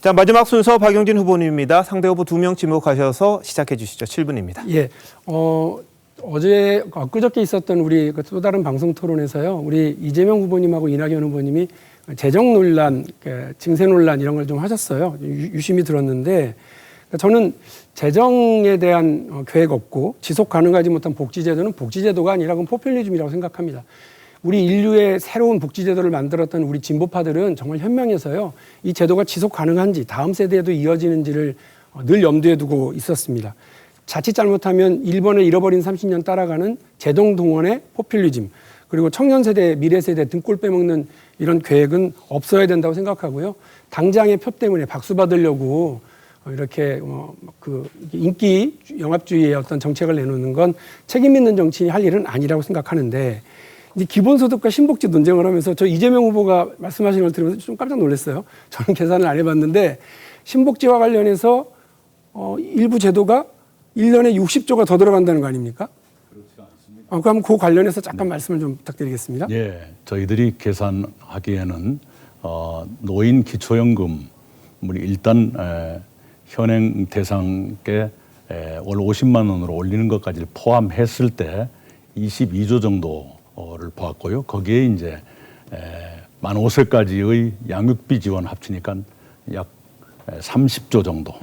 자, 마지막 순서 박용진 후보님입니다. 상대 후보 2명 지목하셔서 시작해 주시죠. 7분입니다. 예. 어제 엊그저께 있었던 우리 또 다른 방송 토론에서요. 우리 이재명 후보님하고 이낙연 후보님이 재정 논란, 증세 논란 이런 걸 좀 하셨어요. 유심히 들었는데 저는 재정에 대한 계획 없고 지속 가능하지 못한 복지제도는 복지제도가 아니라 그건 포퓰리즘이라고 생각합니다. 우리 인류의 새로운 복지제도를 만들었던 우리 진보파들은 정말 현명해서요. 이 제도가 지속 가능한지 다음 세대에도 이어지는지를 늘 염두에 두고 있었습니다. 자칫 잘못하면 일본을 잃어버린 30년 따라가는 제동동원의 포퓰리즘 그리고 청년 세대, 미래 세대 등골 빼먹는 이런 계획은 없어야 된다고 생각하고요. 당장의 표 때문에 박수 받으려고 이렇게 그 인기 영합주의의 어떤 정책을 내놓는 건 책임 있는 정치인이 할 일은 아니라고 생각하는데 이제 기본소득과 신복지 논쟁을 하면서 저 이재명 후보가 말씀하신 걸 들으면서 좀 깜짝 놀랐어요. 저는 계산을 안 해봤는데 신복지와 관련해서 일부 제도가 1년에 60조가 더 들어간다는 거 아닙니까? 그렇지 않습니다. 그럼 그 관련해서 잠깐 말씀을 좀 부탁드리겠습니다. 예, 저희들이 계산하기에는 노인 기초연금을 일단 현행 대상께 월 50만 원으로 올리는 것까지를 포함했을 때 22조 정도를 보았고요. 거기에 이제 만 5세까지의 양육비 지원 합치니까 약 30조 정도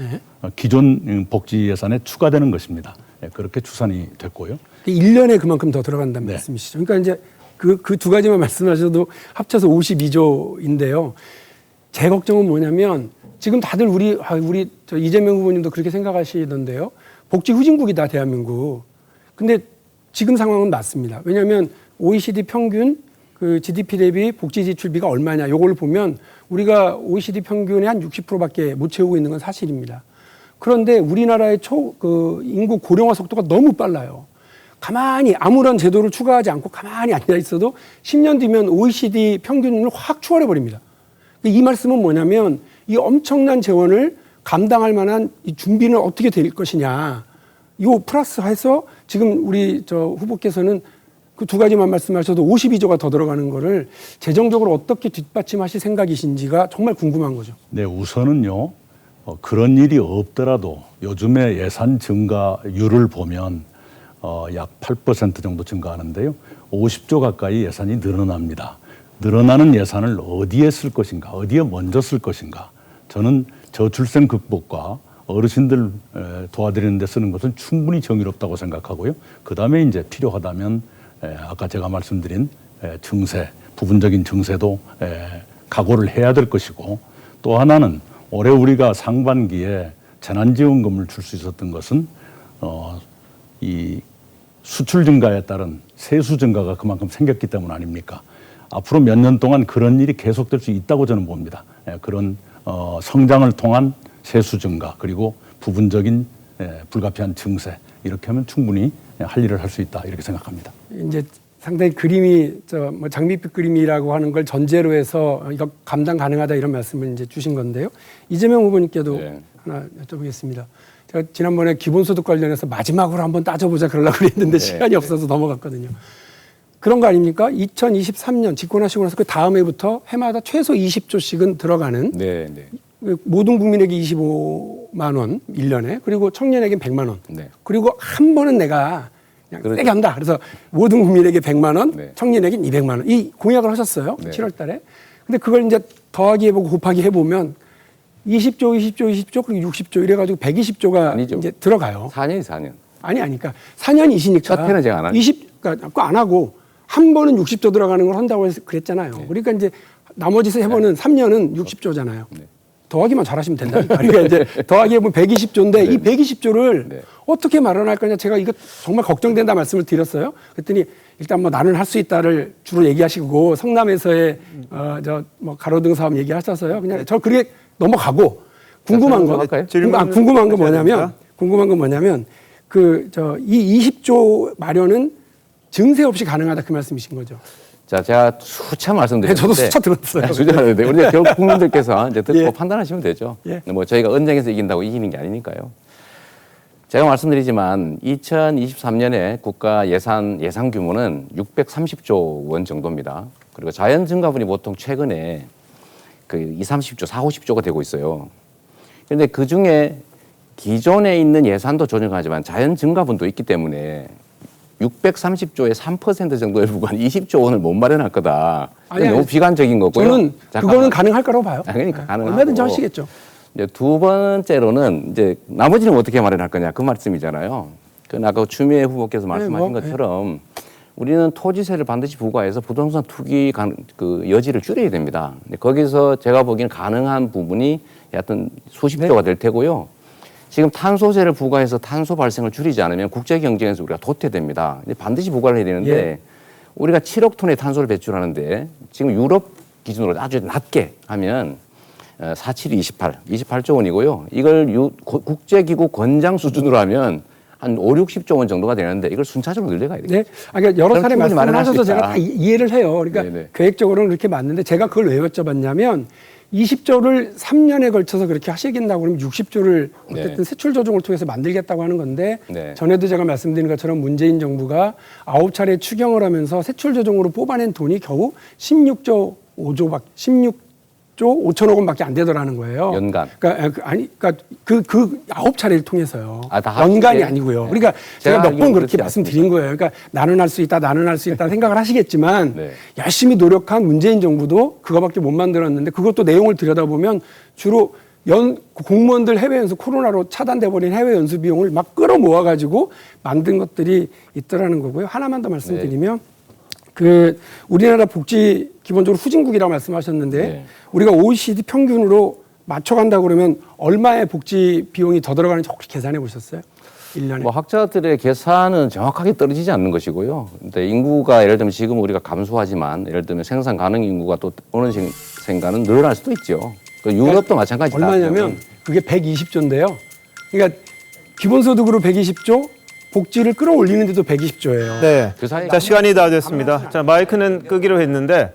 기존 복지 예산에 추가되는 것입니다. 그렇게 추산이 됐고요. 1년에 그만큼 더 들어간다는 말씀이시죠. 그러니까 이제 그 두 가지만 말씀하셔도 합쳐서 52조인데요. 제 걱정은 뭐냐면 지금 다들 우리 저 이재명 후보님도 그렇게 생각하시던데요. 복지 후진국이다 대한민국. 근데 지금 상황은 맞습니다. 왜냐하면 OECD 평균 그 GDP 대비 복지 지출비가 얼마냐 요걸 보면 우리가 OECD 평균의 한 60%밖에 못 채우고 있는 건 사실입니다. 그런데 우리나라의 인구 고령화 속도가 너무 빨라요. 가만히 아무런 제도를 추가하지 않고 가만히 앉아 있어도 10년 뒤면 OECD 평균을 확 추월해 버립니다. 이 말씀은 뭐냐면 이 엄청난 재원을 감당할 만한 이 준비는 어떻게 될 것이냐. 요 플러스해서 지금 우리 저 후보께서는 그 두 가지만 말씀하셔도 52조가 더 들어가는 거를 재정적으로 어떻게 뒷받침하실 생각이신지가 정말 궁금한 거죠. 네, 우선은요. 그런 일이 없더라도 요즘의 예산 증가율을 보면 약 8% 정도 증가하는데요. 50조 가까이 예산이 늘어납니다. 늘어나는 예산을 어디에 쓸 것인가, 어디에 먼저 쓸 것인가. 저는 저출생 극복과 어르신들 도와드리는 데 쓰는 것은 충분히 정의롭다고 생각하고요. 그다음에 이제 필요하다면 아까 제가 말씀드린 증세, 부분적인 증세도 각오를 해야 될 것이고 또 하나는 올해 우리가 상반기에 재난지원금을 줄 수 있었던 것은 이 수출 증가에 따른 세수 증가가 그만큼 생겼기 때문 아닙니까? 앞으로 몇 년 동안 그런 일이 계속될 수 있다고 저는 봅니다. 그런 성장을 통한 세수 증가 그리고 부분적인 불가피한 증세 이렇게 하면 충분히 할 일을 할 수 있다 이렇게 생각합니다. 이제 상당히 그림이 뭐 장밋빛 그림이라고 하는 걸 전제로 해서 이거 감당 가능하다 이런 말씀을 이제 주신 건데요. 이재명 후보님께도 하나 여쭤보겠습니다. 제가 지난번에 기본소득 관련해서 마지막으로 한번 따져보자 그러려고 그랬는데 시간이 없어서 넘어갔거든요. 그런 거 아닙니까? 2023년 집권하시고 나서 그 다음 해부터 해마다 최소 20조씩은 들어가는 모든 국민에게 25만 원 1년에 그리고 청년에게 100만 원 그리고 한 번은 내가 그냥 세게 한다. 그래서 모든 국민에게 100만 원 청년에게 200만 원 이 공약을 하셨어요. 7월 달에. 근데 그걸 이제 더하기 해보고 곱하기 해보면 20조 그리고 60조 이래가지고 120조가 아니죠. 이제 들어가요. 4년. 그러니까 4년이시니까 첫 해는 제가 안 하죠. 그러니까 그거 안 하고 한 번은 60조 들어가는 걸 한다고 그랬잖아요. 그러니까 이제 나머지 세 번은 3년은 60조잖아요. 더하기만 잘하시면 된다니까. 그러니까 이제 더하기 해보면 120조인데 이 120조를 어떻게 마련할 거냐 제가 이거 정말 걱정된다 말씀을 드렸어요. 그랬더니 일단 뭐 나는 할 수 있다를 주로 얘기하시고 성남에서의 뭐 가로등 사업 얘기하셔서요. 그냥 저 그게 넘어가고 궁금한 건 뭐냐면 이 20조 마련은 증세 없이 가능하다 그 말씀이신 거죠. 자, 제가 수차 말씀드렸는데. 저도 수차 들었어요. 수차 들었는데. 우리 결국 국민들께서 이제 듣고 판단하시면 되죠. 예. 뭐 저희가 언쟁에서 이긴다고 이기는 게 아니니까요. 제가 말씀드리지만 2023년에 국가 예산 규모는 630조 원 정도입니다. 그리고 자연 증가분이 보통 최근에 그 30조, 50조가 되고 있어요. 그런데 그 중에 기존에 있는 예산도 조정하지만 자연 증가분도 있기 때문에 630조의 3% 정도에 불과한 20조 원을 못 마련할 거다. 아니, 너무 비관적인 거고요. 저는 그거는 가능할 거라고 봐요. 그러니까 가능하고. 얼마든지 하시겠죠. 이제 두 번째로는 이제 나머지는 어떻게 마련할 거냐 그 말씀이잖아요. 그 아까 추미애 후보께서 말씀하신 것처럼 우리는 토지세를 반드시 부과해서 부동산 투기 그 여지를 줄여야 됩니다. 근데 거기서 제가 보기에는 가능한 부분이 하여튼 수십 조가 될 테고요. 지금 탄소세를 부과해서 탄소 발생을 줄이지 않으면 국제 경쟁에서 우리가 도태됩니다. 이제 반드시 부과를 해야 되는데 우리가 7억 톤의 탄소를 배출하는데 지금 유럽 기준으로 아주 낮게 하면 47이 28조 원이고요. 이걸 국제기구 권장 수준으로 하면 한 5, 60조 원 정도가 되는데 이걸 순차적으로 늘려가야 돼요. 네. 그러니까 여러 차례 충분히 말씀을 마련할 수 하셔서 제가 있다. 다 이해를 해요. 그러니까 네네. 계획적으로는 그렇게 맞는데 제가 그걸 왜 여쭤봤냐면 20조를 3년에 걸쳐서 그렇게 하시겠다고 그러면 60조를 어쨌든 네. 세출 조정을 통해서 만들겠다고 하는 건데 네. 전에도 제가 말씀드린 것처럼 문재인 정부가 9차례 추경을 하면서 세출 조정으로 뽑아낸 돈이 겨우 16조 5천억 원밖에 안 되더라는 거예요. 연간. 그러니까 그 9차례를 통해서요. 다 연간이 합치게? 아니고요. 네. 그러니까 제가 제가 몇 번 알기로는 그렇게 그렇지 말씀드린 거예요. 그러니까 나는 할 수 있다, 나는 할 수 있다 생각을 하시겠지만 네. 열심히 노력한 문재인 정부도 그거밖에 못 만들었는데 그것도 내용을 들여다보면 주로 공무원들 해외 연수 코로나로 차단돼 버린 해외 연수 비용을 막 끌어모아 가지고 만든 것들이 있더라는 거고요. 하나만 더 말씀드리면 그 우리나라 복지 기본적으로 후진국이라고 말씀하셨는데 네. 우리가 OECD 평균으로 맞춰간다 그러면 얼마의 복지 비용이 더 들어가는지 혹시 계산해 보셨어요? 1년에? 뭐 학자들의 계산은 정확하게 떨어지지 않는 것이고요. 근데 인구가 예를 들면 지금 우리가 감소하지만 예를 들면 생산 가능 인구가 또 어느 생간은 늘어날 수도 있죠. 그 유럽도 마찬가지다. 얼마냐면 그게 120조인데요. 그러니까 기본소득으로 120조, 복지를 끌어올리는데도 120조예요. 네. 그 사이에 자, 시간이 다 됐습니다. 자, 마이크는 끄기로 했는데,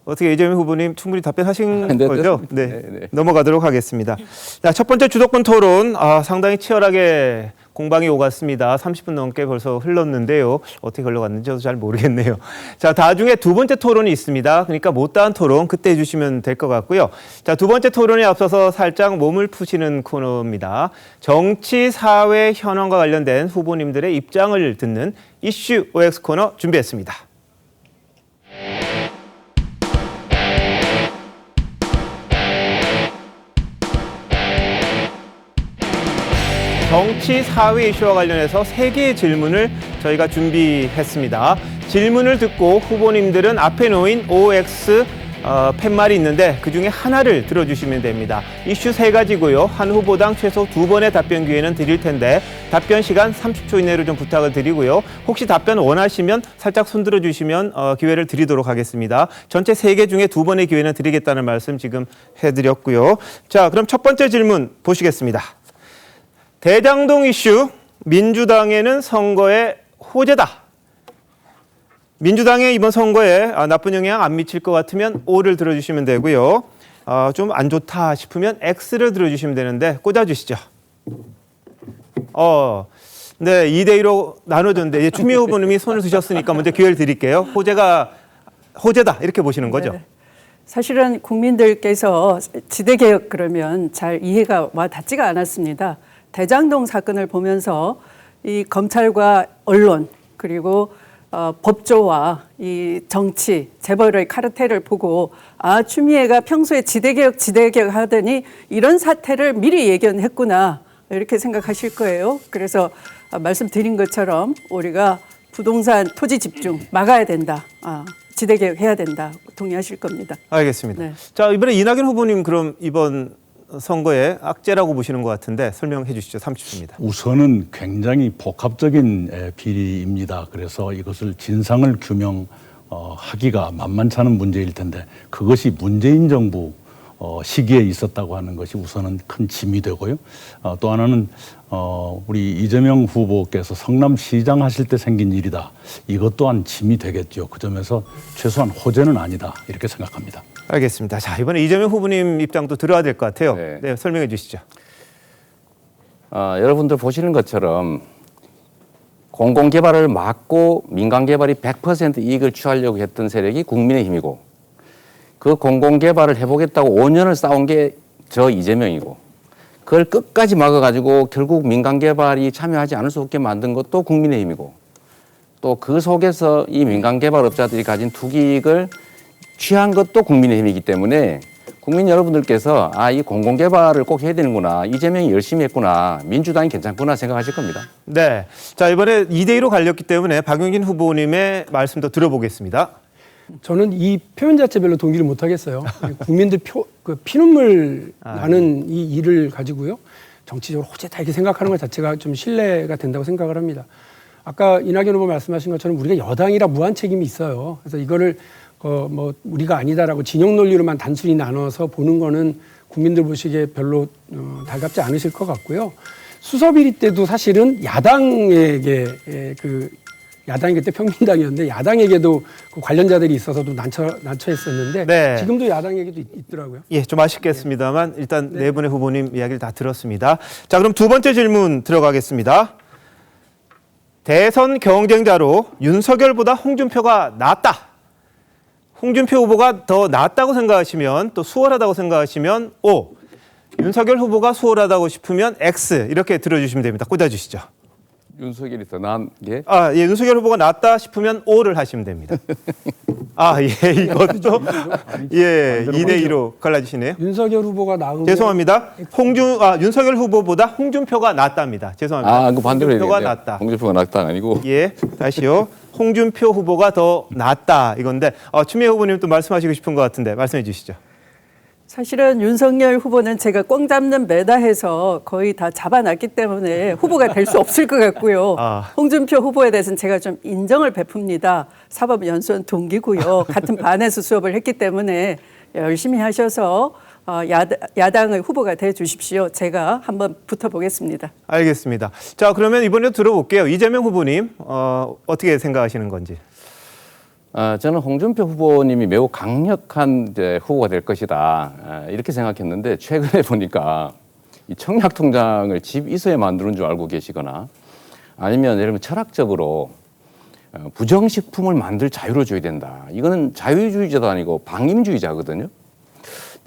어떻게 이재명 후보님 충분히 답변하신 네, 거죠? 됐습니다. 네. 네. 넘어가도록 하겠습니다. 자, 첫 번째 주도권 토론, 상당히 치열하게 공방이 오갔습니다. 30분 넘게 벌써 흘렀는데요. 어떻게 흘러갔는지 저도 잘 모르겠네요. 자, 나중에 두 번째 토론이 있습니다. 그러니까 못다한 토론 그때 해주시면 될 것 같고요. 자, 두 번째 토론에 앞서서 살짝 몸을 푸시는 코너입니다. 정치, 사회, 현황과 관련된 후보님들의 입장을 듣는 이슈 OX 코너 준비했습니다. 정치, 사회 이슈와 관련해서 3개의 질문을 저희가 준비했습니다. 질문을 듣고 후보님들은 앞에 놓인 OX 팻말이 있는데 그중에 하나를 들어주시면 됩니다. 이슈 3가지고요. 한 후보당 최소 2번의 답변 기회는 드릴 텐데 답변 시간 30초 이내로 좀 부탁을 드리고요. 혹시 답변 원하시면 살짝 손들어 주시면 기회를 드리도록 하겠습니다. 전체 3개 중에 2번의 기회는 드리겠다는 말씀 지금 해드렸고요. 자, 그럼 첫 번째 질문 보시겠습니다. 대장동 이슈, 민주당에는 선거에 호재다. 민주당의 이번 선거에 나쁜 영향 안 미칠 것 같으면 O를 들어주시면 되고요. 좀 안 좋다 싶으면 X를 들어주시면 되는데 꽂아주시죠. 네, 2대2로 나눠줬는데 추미애 후보님이 손을 드셨으니까 먼저 기회를 드릴게요. 호재다 이렇게 보시는 거죠? 네. 사실은 국민들께서 지대개혁 그러면 잘 이해가 와 닿지가 않았습니다. 대장동 사건을 보면서 이 검찰과 언론 그리고 법조와 이 정치, 재벌의 카르텔을 보고 추미애가 평소에 지대개혁 하더니 이런 사태를 미리 예견했구나 이렇게 생각하실 거예요. 그래서 말씀드린 것처럼 우리가 부동산 토지 집중 막아야 된다. 지대개혁 해야 된다. 동의하실 겁니다. 알겠습니다. 네. 자, 이번에 이낙연 후보님 그럼 이번 선거에 악재라고 보시는 것 같은데 설명해 주시죠. 30초입니다. 우선은 굉장히 복합적인 비리입니다. 그래서 이것을 진상을 규명하기가 만만치 않은 문제일 텐데 그것이 문재인 정부 시기에 있었다고 하는 것이 우선은 큰 짐이 되고요. 또 하나는 우리 이재명 후보께서 성남시장 하실 때 생긴 일이다. 이것 또한 짐이 되겠죠. 그 점에서 최소한 호재는 아니다. 이렇게 생각합니다. 알겠습니다. 자, 이번에 이재명 후보님 입장도 들어야 될 것 같아요. 네, 설명해 주시죠. 여러분들 보시는 것처럼 공공개발을 막고 민간개발이 100% 이익을 취하려고 했던 세력이 국민의힘이고 그 공공개발을 해보겠다고 5년을 싸운 게 저 이재명이고 그걸 끝까지 막아가지고 결국 민간개발이 참여하지 않을 수 없게 만든 것도 국민의힘이고 또 그 속에서 이 민간 개발업자들이 가진 투기익을 취한 것도 국민의힘이기 때문에 국민 여러분들께서 이 공공개발을 꼭 해야 되는구나, 이재명이 열심히 했구나, 민주당이 괜찮구나 생각하실 겁니다. 네. 자, 이번에 2대2로 갈렸기 때문에 박용진 후보님의 말씀도 들어보겠습니다. 저는 이 표현 자체 별로 동의를 못 하겠어요. 국민들 피눈물 나는 이 일을 가지고요. 정치적으로 호재다 이렇게 생각하는 것 자체가 좀 신뢰가 된다고 생각을 합니다. 아까 이낙연 후보 말씀하신 것처럼 우리가 여당이라 무한 책임이 있어요. 그래서 이거를 뭐 우리가 아니다라고 진영 논리로만 단순히 나눠서 보는 거는 국민들 보시기에 별로 달갑지 않으실 것 같고요. 수서비리 때도 사실은 야당에게 야당이 그때 평민당이었는데 야당에게도 그 관련자들이 있어서도 난처했었는데 네. 지금도 야당에게도 있더라고요. 예, 좀 아쉽겠습니다만 일단 네 분의 후보님 이야기를 다 들었습니다. 자, 그럼 두 번째 질문 들어가겠습니다. 대선 경쟁자로 윤석열보다 홍준표가 낫다. 홍준표 후보가 더 낫다고 생각하시면, 또 수월하다고 생각하시면 O, 윤석열 후보가 수월하다고 싶으면 X 이렇게 들어주시면 됩니다. 꽂아주시죠. 윤석열이 더 나은 게? 예, 윤석열 후보가 낫다 싶으면 O를 하시면 됩니다. 예, 이것도 예, 2대2로 갈라지시네요. 윤석열 후보가 나은 죄송합니다. 윤석열 후보보다 홍준표가 낫답니다. 죄송합니다. 그 반대로 해야 홍준표가 되겠네요. 낫다. 홍준표가 낫다가 아니고. 예, 다시요. 홍준표 후보가 더 낫다 이건데 추미애 후보님 또 말씀하시고 싶은 것 같은데 말씀해 주시죠. 사실은 윤석열 후보는 제가 꽝 잡는 매다해서 거의 다 잡아놨기 때문에 후보가 될 수 없을 것 같고요. 홍준표 후보에 대해서는 제가 좀 인정을 베풉니다. 사법연수원 동기고요. 같은 반에서 수업을 했기 때문에 열심히 하셔서 야당의 후보가 돼 주십시오. 제가 한번 붙어보겠습니다. 알겠습니다. 자, 그러면 이번에도 들어볼게요. 이재명 후보님 어떻게 생각하시는 건지. 저는 홍준표 후보님이 매우 강력한 후보가 될 것이다, 이렇게 생각했는데 최근에 보니까 이 청약통장을 집 있어야 만드는 줄 알고 계시거나 아니면 예를 들면 철학적으로 부정식품을 만들 자유를 줘야 된다. 이거는 자유주의자도 아니고 방임주의자거든요.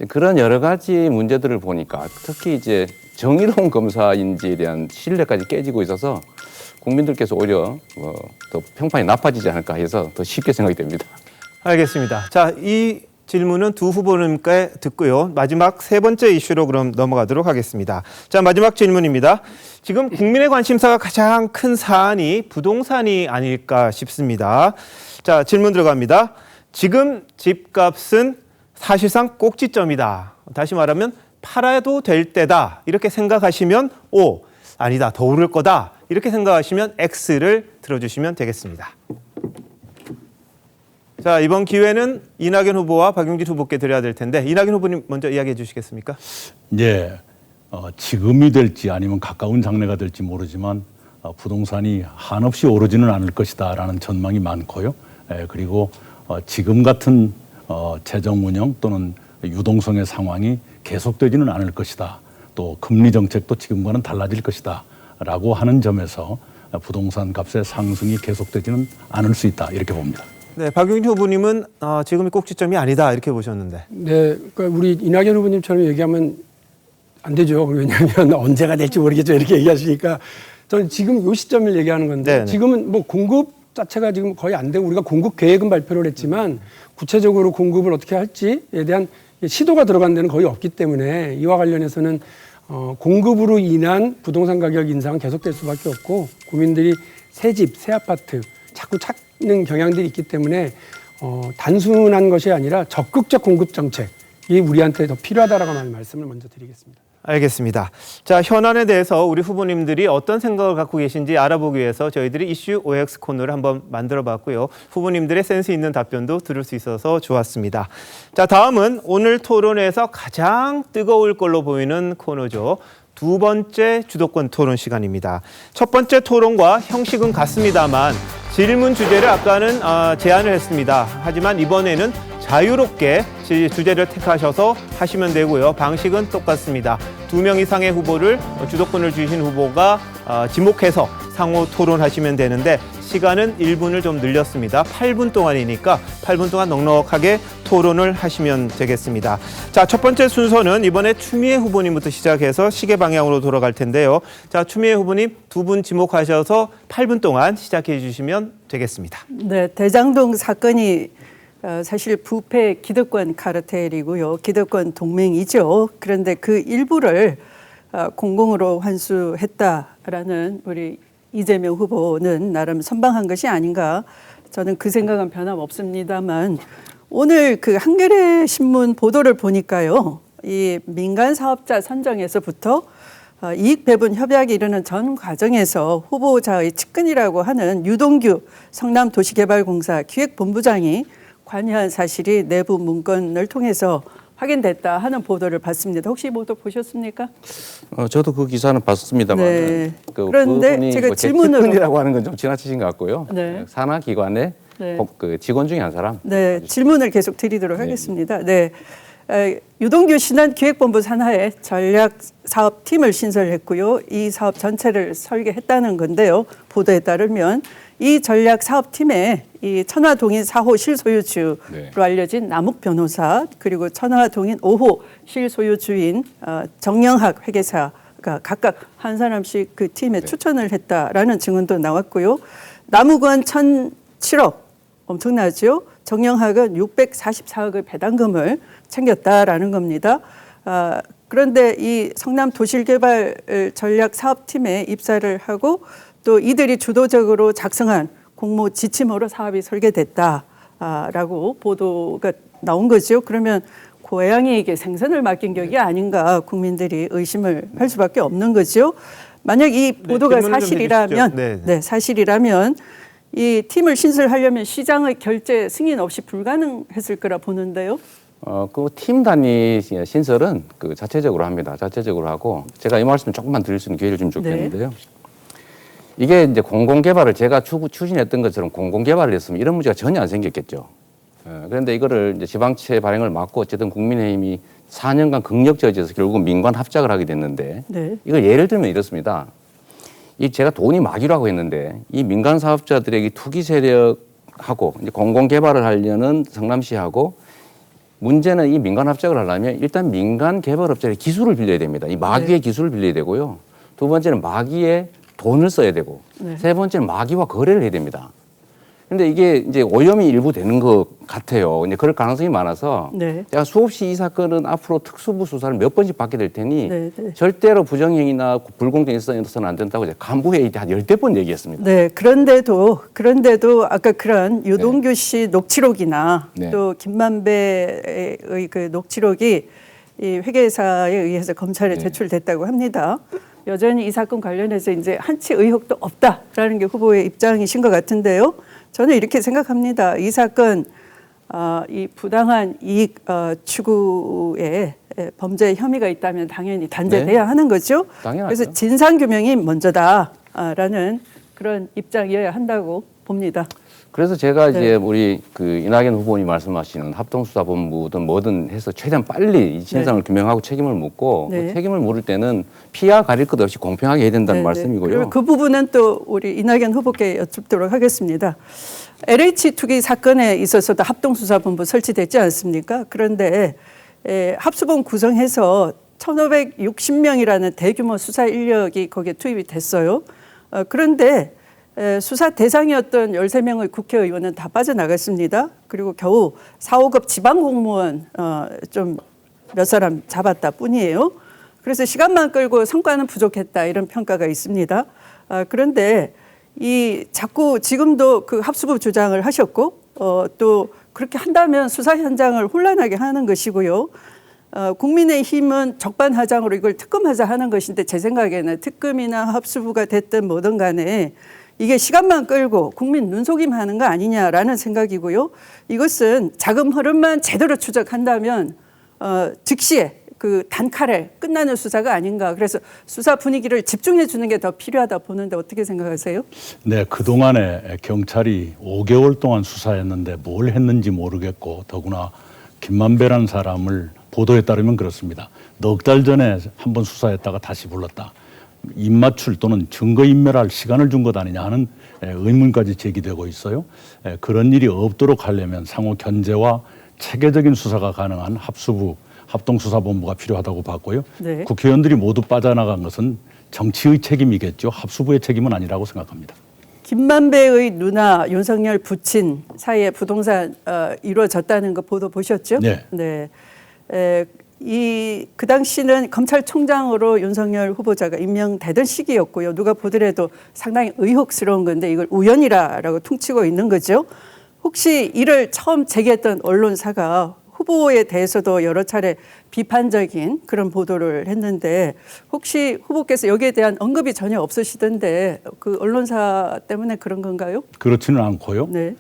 그런 여러 가지 문제들을 보니까 특히 이제 정의로운 검사인지에 대한 신뢰까지 깨지고 있어서 국민들께서 오히려 더 평판이 나빠지지 않을까 해서 더 쉽게 생각이 됩니다. 알겠습니다. 자, 이 질문은 두 후보님께 듣고요. 마지막 세 번째 이슈로 그럼 넘어가도록 하겠습니다. 자, 마지막 질문입니다. 지금 국민의 관심사가 가장 큰 사안이 부동산이 아닐까 싶습니다. 자, 질문 들어갑니다. 지금 집값은 사실상 꼭지점이다. 다시 말하면 팔아도 될 때다. 이렇게 생각하시면 O, 아니다, 더 오를 거다. 이렇게 생각하시면 X를 들어주시면 되겠습니다. 자, 이번 기회는 이낙연 후보와 박용진 후보께 드려야 될 텐데 이낙연 후보님 먼저 이야기해 주시겠습니까? 예, 지금이 될지 아니면 가까운 장래가 될지 모르지만 부동산이 한없이 오르지는 않을 것이다라는 전망이 많고요. 그리고 지금 같은 재정 운영 또는 유동성의 상황이 계속되지는 않을 것이다. 또 금리 정책도 지금과는 달라질 것이다. 라고 하는 점에서 부동산 값의 상승이 계속되지는 않을 수 있다. 이렇게 봅니다. 네, 박용진 후보님은 지금이 꼭지점이 아니다 이렇게 보셨는데. 네, 그러니까 우리 이낙연 후보님처럼 얘기하면 안 되죠. 왜냐하면 언제가 될지 모르겠죠. 이렇게 얘기하시니까 저는 지금 요 시점을 얘기하는 건데 네네. 지금은 뭐 공급 자체가 지금 거의 안 되고 우리가 공급 계획은 발표를 했지만 구체적으로 공급을 어떻게 할지에 대한 시도가 들어간 데는 거의 없기 때문에 이와 관련해서는 공급으로 인한 부동산 가격 인상은 계속될 수밖에 없고 국민들이 새 집, 새 아파트 자꾸 찾는 경향들이 있기 때문에 단순한 것이 아니라 적극적 공급 정책이 우리한테 더 필요하다라고 하는 말씀을 먼저 드리겠습니다. 알겠습니다. 자, 현안에 대해서 우리 후보님들이 어떤 생각을 갖고 계신지 알아보기 위해서 저희들이 이슈 OX 코너를 한번 만들어 봤고요. 후보님들의 센스 있는 답변도 들을 수 있어서 좋았습니다. 자, 다음은 오늘 토론에서 가장 뜨거울 걸로 보이는 코너죠. 두 번째 주도권 토론 시간입니다. 첫 번째 토론과 형식은 같습니다만 질문 주제를 아까는 제안을 했습니다. 하지만 이번에는 자유롭게 주제를 택하셔서 하시면 되고요. 방식은 똑같습니다. 2명 이상의 후보를 주도권을 주신 후보가 지목해서 상호 토론하시면 되는데 시간은 1분을 좀 늘렸습니다. 8분 동안이니까 8분 동안 넉넉하게 토론을 하시면 되겠습니다. 자, 첫 번째 순서는 이번에 추미애 후보님부터 시작해서 시계 방향으로 돌아갈 텐데요. 자, 추미애 후보님 두 분 지목하셔서 8분 동안 시작해 주시면 되겠습니다. 네, 대장동 사건이 사실 부패 기득권 카르텔이고요. 기득권 동맹이죠. 그런데 그 일부를 공공으로 환수했다라는 우리 이재명 후보는 나름 선방한 것이 아닌가. 저는 그 생각은 변함없습니다만 오늘 그 한겨레 신문 보도를 보니까요. 이 민간 사업자 선정에서부터 이익 배분 협약이 이르는 전 과정에서 후보자의 측근이라고 하는 유동규 성남도시개발공사 기획본부장이 관여한 사실이 내부 문건을 통해서 확인됐다 하는 보도를 봤습니다. 혹시 보도 보셨습니까? 저도 그 기사는 봤습니다만 네. 그 그런데 그분이 제가 뭐 제 질문으로- 측근이라고 하는 건 좀 지나치신 것 같고요. 네. 산하기관의 네. 그 직원 중에 한 사람. 네, 질문을 계속 드리도록 하겠습니다. 네. 유동규 신한기획본부 산하에 전략사업팀을 신설했고요. 이 사업 전체를 설계했다는 건데요. 보도에 따르면 이 전략사업팀에 이 천화동인 4호 실소유주로 네. 알려진 남욱 변호사 그리고 천화동인 5호 실소유주인 정영학 회계사가 각각 한 사람씩 그 팀에 추천을 했다라는 증언도 나왔고요. 남욱은 1,007억 엄청나죠. 정영학은 644억의 배당금을 챙겼다라는 겁니다. 그런데 이 성남도시개발 전략사업팀에 입사를 하고 또 이들이 주도적으로 작성한 공모 지침으로 사업이 설계됐다라고 보도가 나온 거죠. 그러면 고양이에게 생선을 맡긴 격이 아닌가 국민들이 의심을 할 수밖에 없는 거죠. 만약 이 보도가 질문을 좀 사실이라면, 해주시죠. 네. 사실이라면 이 팀을 신설하려면 시장의 결재 승인 없이 불가능했을 거라 보는데요. 그 팀 단위 신설은 그 자체적으로 합니다. 자체적으로 하고 제가 이 말씀 조금만 드릴 수 있는 기회를 좀 줬겠는데요. 이게 이제 공공개발을 제가 추진했던 것처럼 공공개발을 했으면 이런 문제가 전혀 안 생겼겠죠. 그런데 이거를 이제 지방채 발행을 막고 어쨌든 국민의힘이 4년간 극력 저지해서 결국 민관 합작을 하게 됐는데 네. 이걸 예를 들면 이렇습니다. 이 제가 돈이 막이라고 했는데 이 민간 사업자들에게 투기 세력하고 이제 공공개발을 하려는 성남시하고 문제는 이 민간 합작을 하려면 일단 민간 개발업자의 기술을 빌려야 됩니다. 이 마귀의 기술을 빌려야 되고요. 두 번째는 마귀의 돈을 써야 되고 세 번째는 마귀와 거래를 해야 됩니다. 근데 이게 이제 오염이 일부 되는 것 같아요. 이제 그럴 가능성이 많아서 네. 제가 수없이 이 사건은 앞으로 특수부 수사를 몇 번씩 받게 될 테니 네. 절대로 부정행위나 불공정이 있어서는 안 된다고 제가 간부회의 때 한 10번 얘기했습니다. 네, 그런데도 아까 그런 유동규 씨 녹취록이나 네. 또 김만배의 그 녹취록이 이 회계사에 의해서 검찰에 제출됐다고 합니다. 여전히 이 사건 관련해서 이제 한치 의혹도 없다라는 게 후보의 입장이신 것 같은데요. 저는 이렇게 생각합니다. 이 사건 이 부당한 이익 추구에 범죄 혐의가 있다면 당연히 단죄돼야 하는 거죠. 당연하죠. 그래서 진상규명이 먼저다라는 그런 입장이어야 한다고 봅니다. 그래서 제가 이제 우리 그 이낙연 후보님 말씀하시는 합동수사본부든 뭐든 해서 최대한 빨리 이 진상을 규명하고 책임을 묻고 그 책임을 물을 때는 피와 가릴 것 없이 공평하게 해야 된다는 말씀이고요. 그리고 그 부분은 또 우리 이낙연 후보께 여쭙도록 하겠습니다. LH 투기 사건에 있어서도 합동수사본부 설치됐지 않습니까? 그런데 합수본 구성해서 1,560명이라는 대규모 수사 인력이 거기에 투입이 됐어요. 그런데 수사 대상이었던 13명의 국회의원은 다 빠져나갔습니다. 그리고 겨우 4, 5급 지방공무원 좀 몇 사람 잡았다 뿐이에요. 그래서 시간만 끌고 성과는 부족했다 이런 평가가 있습니다. 그런데 이 자꾸 지금도 그 합수부 주장을 하셨고 또 그렇게 한다면 수사 현장을 혼란하게 하는 것이고요. 국민의힘은 적반하장으로 이걸 특검하자 하는 것인데 제 생각에는 특검이나 합수부가 됐든 뭐든 간에 이게 시간만 끌고 국민 눈속임하는 거 아니냐라는 생각이고요. 이것은 자금 흐름만 제대로 추적한다면 즉시에 그 단칼에 끝나는 수사가 아닌가. 그래서 수사 분위기를 집중해 주는 게 더 필요하다 보는데 어떻게 생각하세요? 네, 그동안에 경찰이 5개월 동안 수사했는데 뭘 했는지 모르겠고 더구나 김만배라는 사람을 보도에 따르면 그렇습니다. 넉 달 전에 한번 수사했다가 다시 불렀다. 입맞출 또는 증거인멸할 시간을 준 것 아니냐 하는 의문까지 제기되고 있어요. 그런 일이 없도록 하려면 상호 견제와 체계적인 수사가 가능한 합동수사본부가 필요하다고 봤고요. 네. 국회의원들이 모두 빠져나간 것은 정치의 책임이겠죠. 합수부의 책임은 아니라고 생각합니다. 김만배의 누나 윤석열 부친 사이에 부동산 이루어졌다는 거 보도 보셨죠? 네. 네. 그 당시는 검찰총장으로 윤석열 후보자가 임명되던 시기였고요. 누가 보더라도 상당히 의혹스러운 건데 이걸 우연이라고 퉁치고 있는 거죠. 혹시 이를 처음 제기했던 언론사가 후보에 대해서도 여러 차례 비판적인 그런 보도를 했는데 혹시 후보께서 여기에 대한 언급이 전혀 없으시던데 그 언론사 때문에 그런 건가요? 그렇지는 않고요. 네.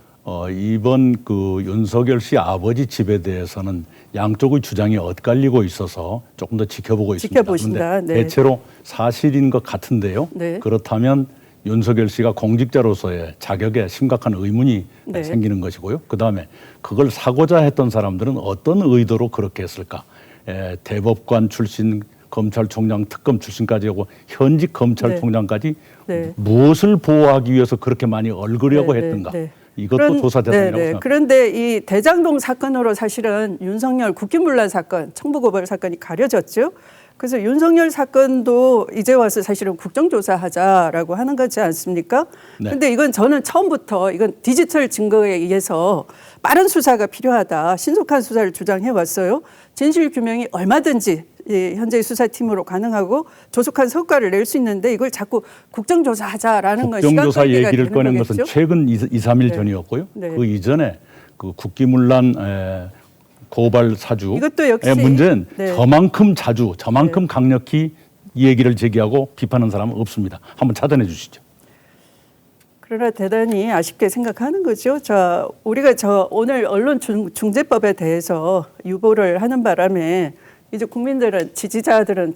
이번 그 윤석열 씨 아버지 집에 대해서는 양쪽의 주장이 엇갈리고 있어서 조금 더 지켜보고 있습니다. 지켜보신다. 그런데 네. 대체로 사실인 것 같은데요. 네. 그렇다면 윤석열 씨가 공직자로서의 자격에 심각한 의문이 네. 생기는 것이고요. 그다음에 그걸 사고자 했던 사람들은 어떤 의도로 그렇게 했을까? 대법관 출신, 검찰총장 특검 출신까지 하고 현직 검찰총장까지 네. 무엇을 보호하기 위해서 그렇게 많이 얼그려고 네, 했던가? 네, 네. 이것도 조사 대상이라고 생각합니다. 그런데 이 대장동 사건으로 사실은 윤석열 국기문란 사건, 청부고발 사건이 가려졌죠. 그래서 윤석열 사건도 이제 와서 사실은 국정조사하자라고 하는 거지 않습니까? 네. 근데 이건 저는 처음부터 이건 디지털 증거에 의해서 빠른 수사가 필요하다. 신속한 수사를 주장해 왔어요. 진실 규명이 얼마든지 현재 수사팀으로 가능하고 조속한 성과를 낼 수 있는데 이걸 자꾸 국정조사하자라는 건 시간 국정조사 끌기가 얘기를 되는 꺼낸 거겠죠? 것은 최근 2, 3일 네. 전이었고요. 네. 그 이전에 그 국기문란 고발 사주 이것도 역시 문제는 네. 저만큼 자주, 저만큼 강력히 이 얘기를 제기하고 비판하는 사람은 없습니다. 한번 찾아내 주시죠. 그러나 대단히 아쉽게 생각하는 거죠. 우리가 오늘 언론중재법에 대해서 유보를 하는 바람에 이제 국민들은 지지자들은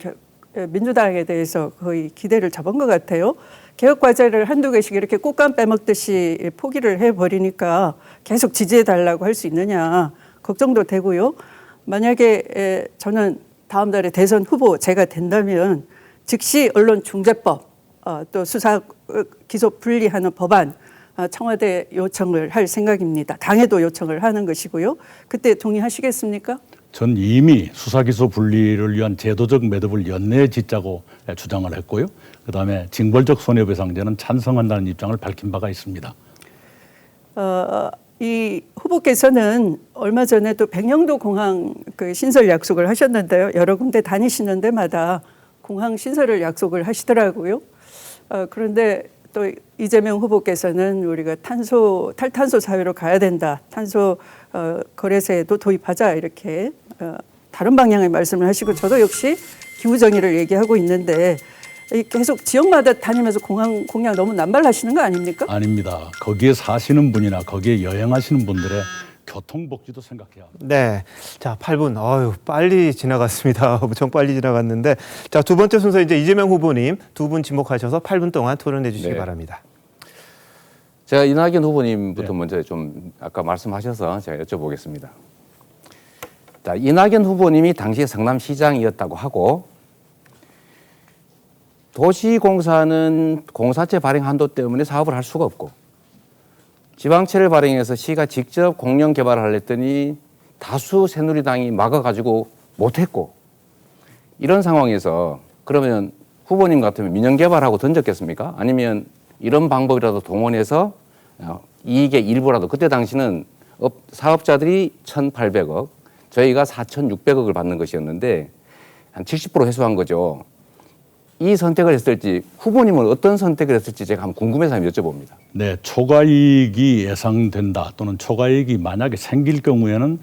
민주당에 대해서 거의 기대를 접은 것 같아요. 개혁 과제를 한두 개씩 이렇게 꽃감 빼먹듯이 포기를 해버리니까 계속 지지해달라고 할 수 있느냐 걱정도 되고요. 만약에 저는 다음 달에 대선 후보 제가 된다면 즉시 언론중재법 또 수사 기소 분리하는 법안 청와대 요청을 할 생각입니다. 당에도 요청을 하는 것이고요. 그때 동의하시겠습니까? 전 이미 수사기소 분리를 위한 제도적 매듭을 연내에 짓자고 주장을 했고요. 그다음에 징벌적 손해배상제는 찬성한다는 입장을 밝힌 바가 있습니다. 이 후보께서는 얼마 전에 또 백령도 공항 그 신설 약속을 하셨는데요. 여러 군데 다니시는 데마다 공항 신설을 약속을 하시더라고요. 그런데 또 이재명 후보께서는 우리가 탈탄소 사회로 가야 된다. 탄소 거래세도 도입하자 이렇게 다른 방향의 말씀을 하시고 저도 역시 기후정의를 얘기하고 있는데 계속 지역마다 다니면서 공항 공약 너무 남발하시는 거 아닙니까? 아닙니다. 거기에 사시는 분이나 거기에 여행하시는 분들의 교통복지도 생각해야 합니다. 네. 자, 8분. 빨리 지나갔습니다. 엄청 빨리 지나갔는데. 자, 두 번째 순서 이제 이재명 후보님 두 분 지목하셔서 8분 동안 토론해 주시기 네. 바랍니다. 제가 이낙연 후보님부터 네. 먼저 좀 아까 말씀하셔서 제가 여쭤보겠습니다. 자, 이낙연 후보님이 당시에 성남시장이었다고 하고 도시공사는 공사채 발행 한도 때문에 사업을 할 수가 없고 지방채를 발행해서 시가 직접 공영 개발을 하랬더니 다수 새누리당이 막아가지고 못했고 이런 상황에서 그러면 후보님 같으면 민영개발하고 던졌겠습니까? 아니면 이런 방법이라도 동원해서 이익의 일부라도 그때 당시는 사업자들이 1,800억 저희가 4,600억을 받는 것이었는데 한 70% 회수한 거죠. 이 선택을 했을지 후보님은 어떤 선택을 했을지 제가 한번 궁금해서 한번 여쭤봅니다. 네, 초과이익이 예상된다 또는 초과이익이 만약에 생길 경우에는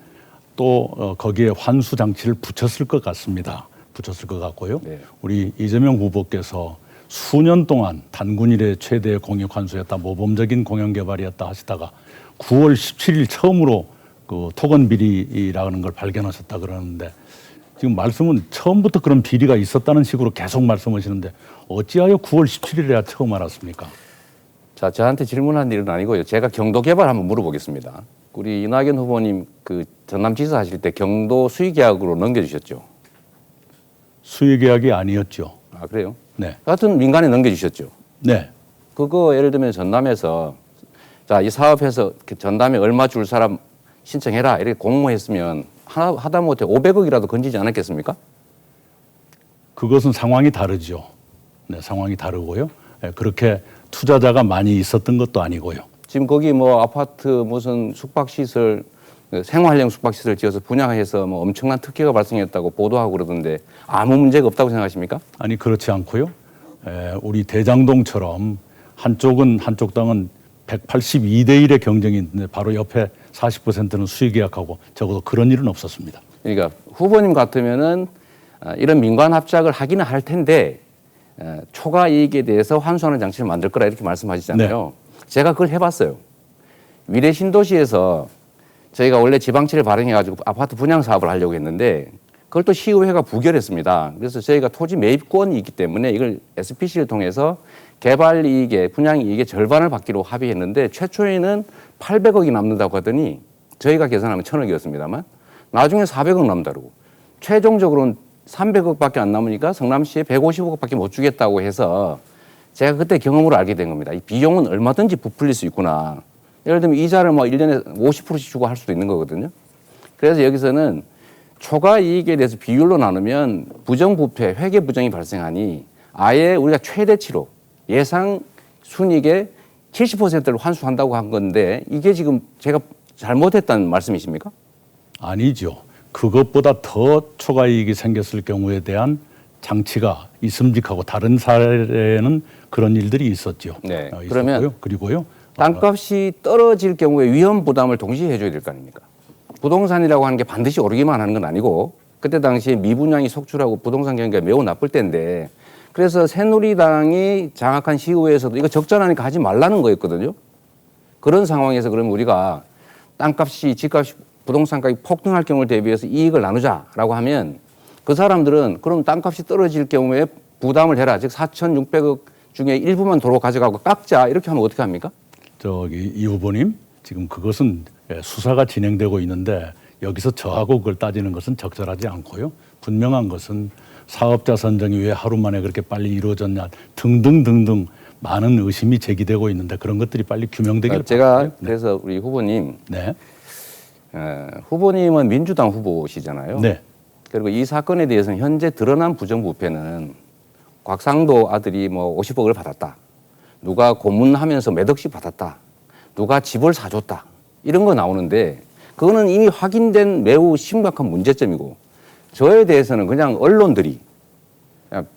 또 거기에 환수 장치를 붙였을 것 같습니다. 붙였을 것 같고요. 네. 우리 이재명 후보께서 수년 동안 단군 이래 최대의 공익 환수였다, 모범적인 공영 개발이었다 하시다가 9월 17일 처음으로 그 토건 비리라는 걸 발견하셨다 그러는데 지금 말씀은 처음부터 그런 비리가 있었다는 식으로 계속 말씀하시는데 어찌하여 9월 17일에야 처음 알았습니까? 자, 저한테 질문한 일은 아니고요. 제가 경도 개발 한번 물어보겠습니다. 우리 이낙연 후보님 그 전남지사 하실 때 경도 수의계약으로 넘겨주셨죠? 수의계약이 아니었죠. 아, 그래요? 네, 같은 민간에 넘겨주셨죠? 네. 그거 예를 들면 전남에서 자, 이 사업해서 전남에 얼마 줄 사람 신청해라 이렇게 공모했으면 하다못해 500억이라도 건지지 않았겠습니까? 그것은 상황이 다르죠. 네, 상황이 다르고요. 예, 그렇게 투자자가 많이 있었던 것도 아니고요. 지금 거기 뭐 아파트 무슨 숙박시설 생활형 숙박시설 지어서 분양해서 뭐 엄청난 특혜가 발생했다고 보도하고 그러던데 아무 문제가 없다고 생각하십니까? 아니 그렇지 않고요. 우리 대장동처럼 한쪽 당은 182대 1의 경쟁이 있는데 바로 옆에 40%는 수익 계약하고 적어도 그런 일은 없었습니다. 그러니까 후보님 같으면은 이런 민관 합작을 하기는 할 텐데 초과 이익에 대해서 환수하는 장치를 만들 거라 이렇게 말씀하시잖아요. 제가 그걸 해봤어요. 위례 신도시에서 저희가 원래 지방채를 발행해가지고 아파트 분양 사업을 하려고 했는데 그걸 또 시의회가 부결했습니다. 그래서 저희가 토지 매입권이 있기 때문에 이걸 SPC를 통해서 개발 이익의 분양 이익의 절반을 받기로 합의했는데 최초에는 800억이 남는다고 하더니 저희가 계산하면 1000억이었습니다만 나중에 400억 남다르고 최종적으로는 300억밖에 안 남으니까 성남시에 150억밖에 못 주겠다고 해서 제가 그때 경험으로 알게 된 겁니다. 이 비용은 얼마든지 부풀릴 수 있구나. 예를 들면 이자를 뭐 1년에 50%씩 주고 할 수도 있는 거거든요. 그래서 여기서는 초과 이익에 대해서 비율로 나누면 부정부패, 회계부정이 발생하니 아예 우리가 최대치로 예상 순이익의 70%를 환수한다고 한 건데 이게 지금 제가 잘못했다는 말씀이십니까? 아니죠. 그것보다 더 초과 이익이 생겼을 경우에 대한 장치가 있음직하고 다른 사례에는 그런 일들이 있었죠. 네. 있었고요. 그러면 그리고요. 땅값이 떨어질 경우에 위험 부담을 동시에 해줘야 될 거 아닙니까? 부동산이라고 하는 게 반드시 오르기만 하는 건 아니고 그때 당시에 미분양이 속출하고 부동산 경기가 매우 나쁠 때인데 그래서 새누리당이 장악한 시의회에서도 이거 적절하니까 하지 말라는 거였거든요. 그런 상황에서 그러면 우리가 땅값이 집값이 부동산가격이 폭등할 경우를 대비해서 이익을 나누자라고 하면 그 사람들은 그럼 땅값이 떨어질 경우에 부담을 해라. 즉 4,600억 중에 일부만 도로 가져가고 깎자. 이렇게 하면 어떻게 합니까? 저기 이 후보님 지금 그것은 수사가 진행되고 있는데 여기서 저하고 그걸 따지는 것은 적절하지 않고요. 분명한 것은 사업자 선정이 왜 하루 만에 그렇게 빨리 이루어졌냐 등등등등 많은 의심이 제기되고 있는데 그런 것들이 빨리 규명되기를 제가 바라고요. 그래서 우리 후보님 네. 후보님은 민주당 후보시잖아요. 네. 그리고 이 사건에 대해서는 현재 드러난 부정부패는 곽상도 아들이 뭐 50억을 받았다. 누가 고문하면서 몇 억씩 받았다. 누가 집을 사줬다. 이런 거 나오는데 그거는 이미 확인된 매우 심각한 문제점이고 저에 대해서는 그냥 언론들이 그냥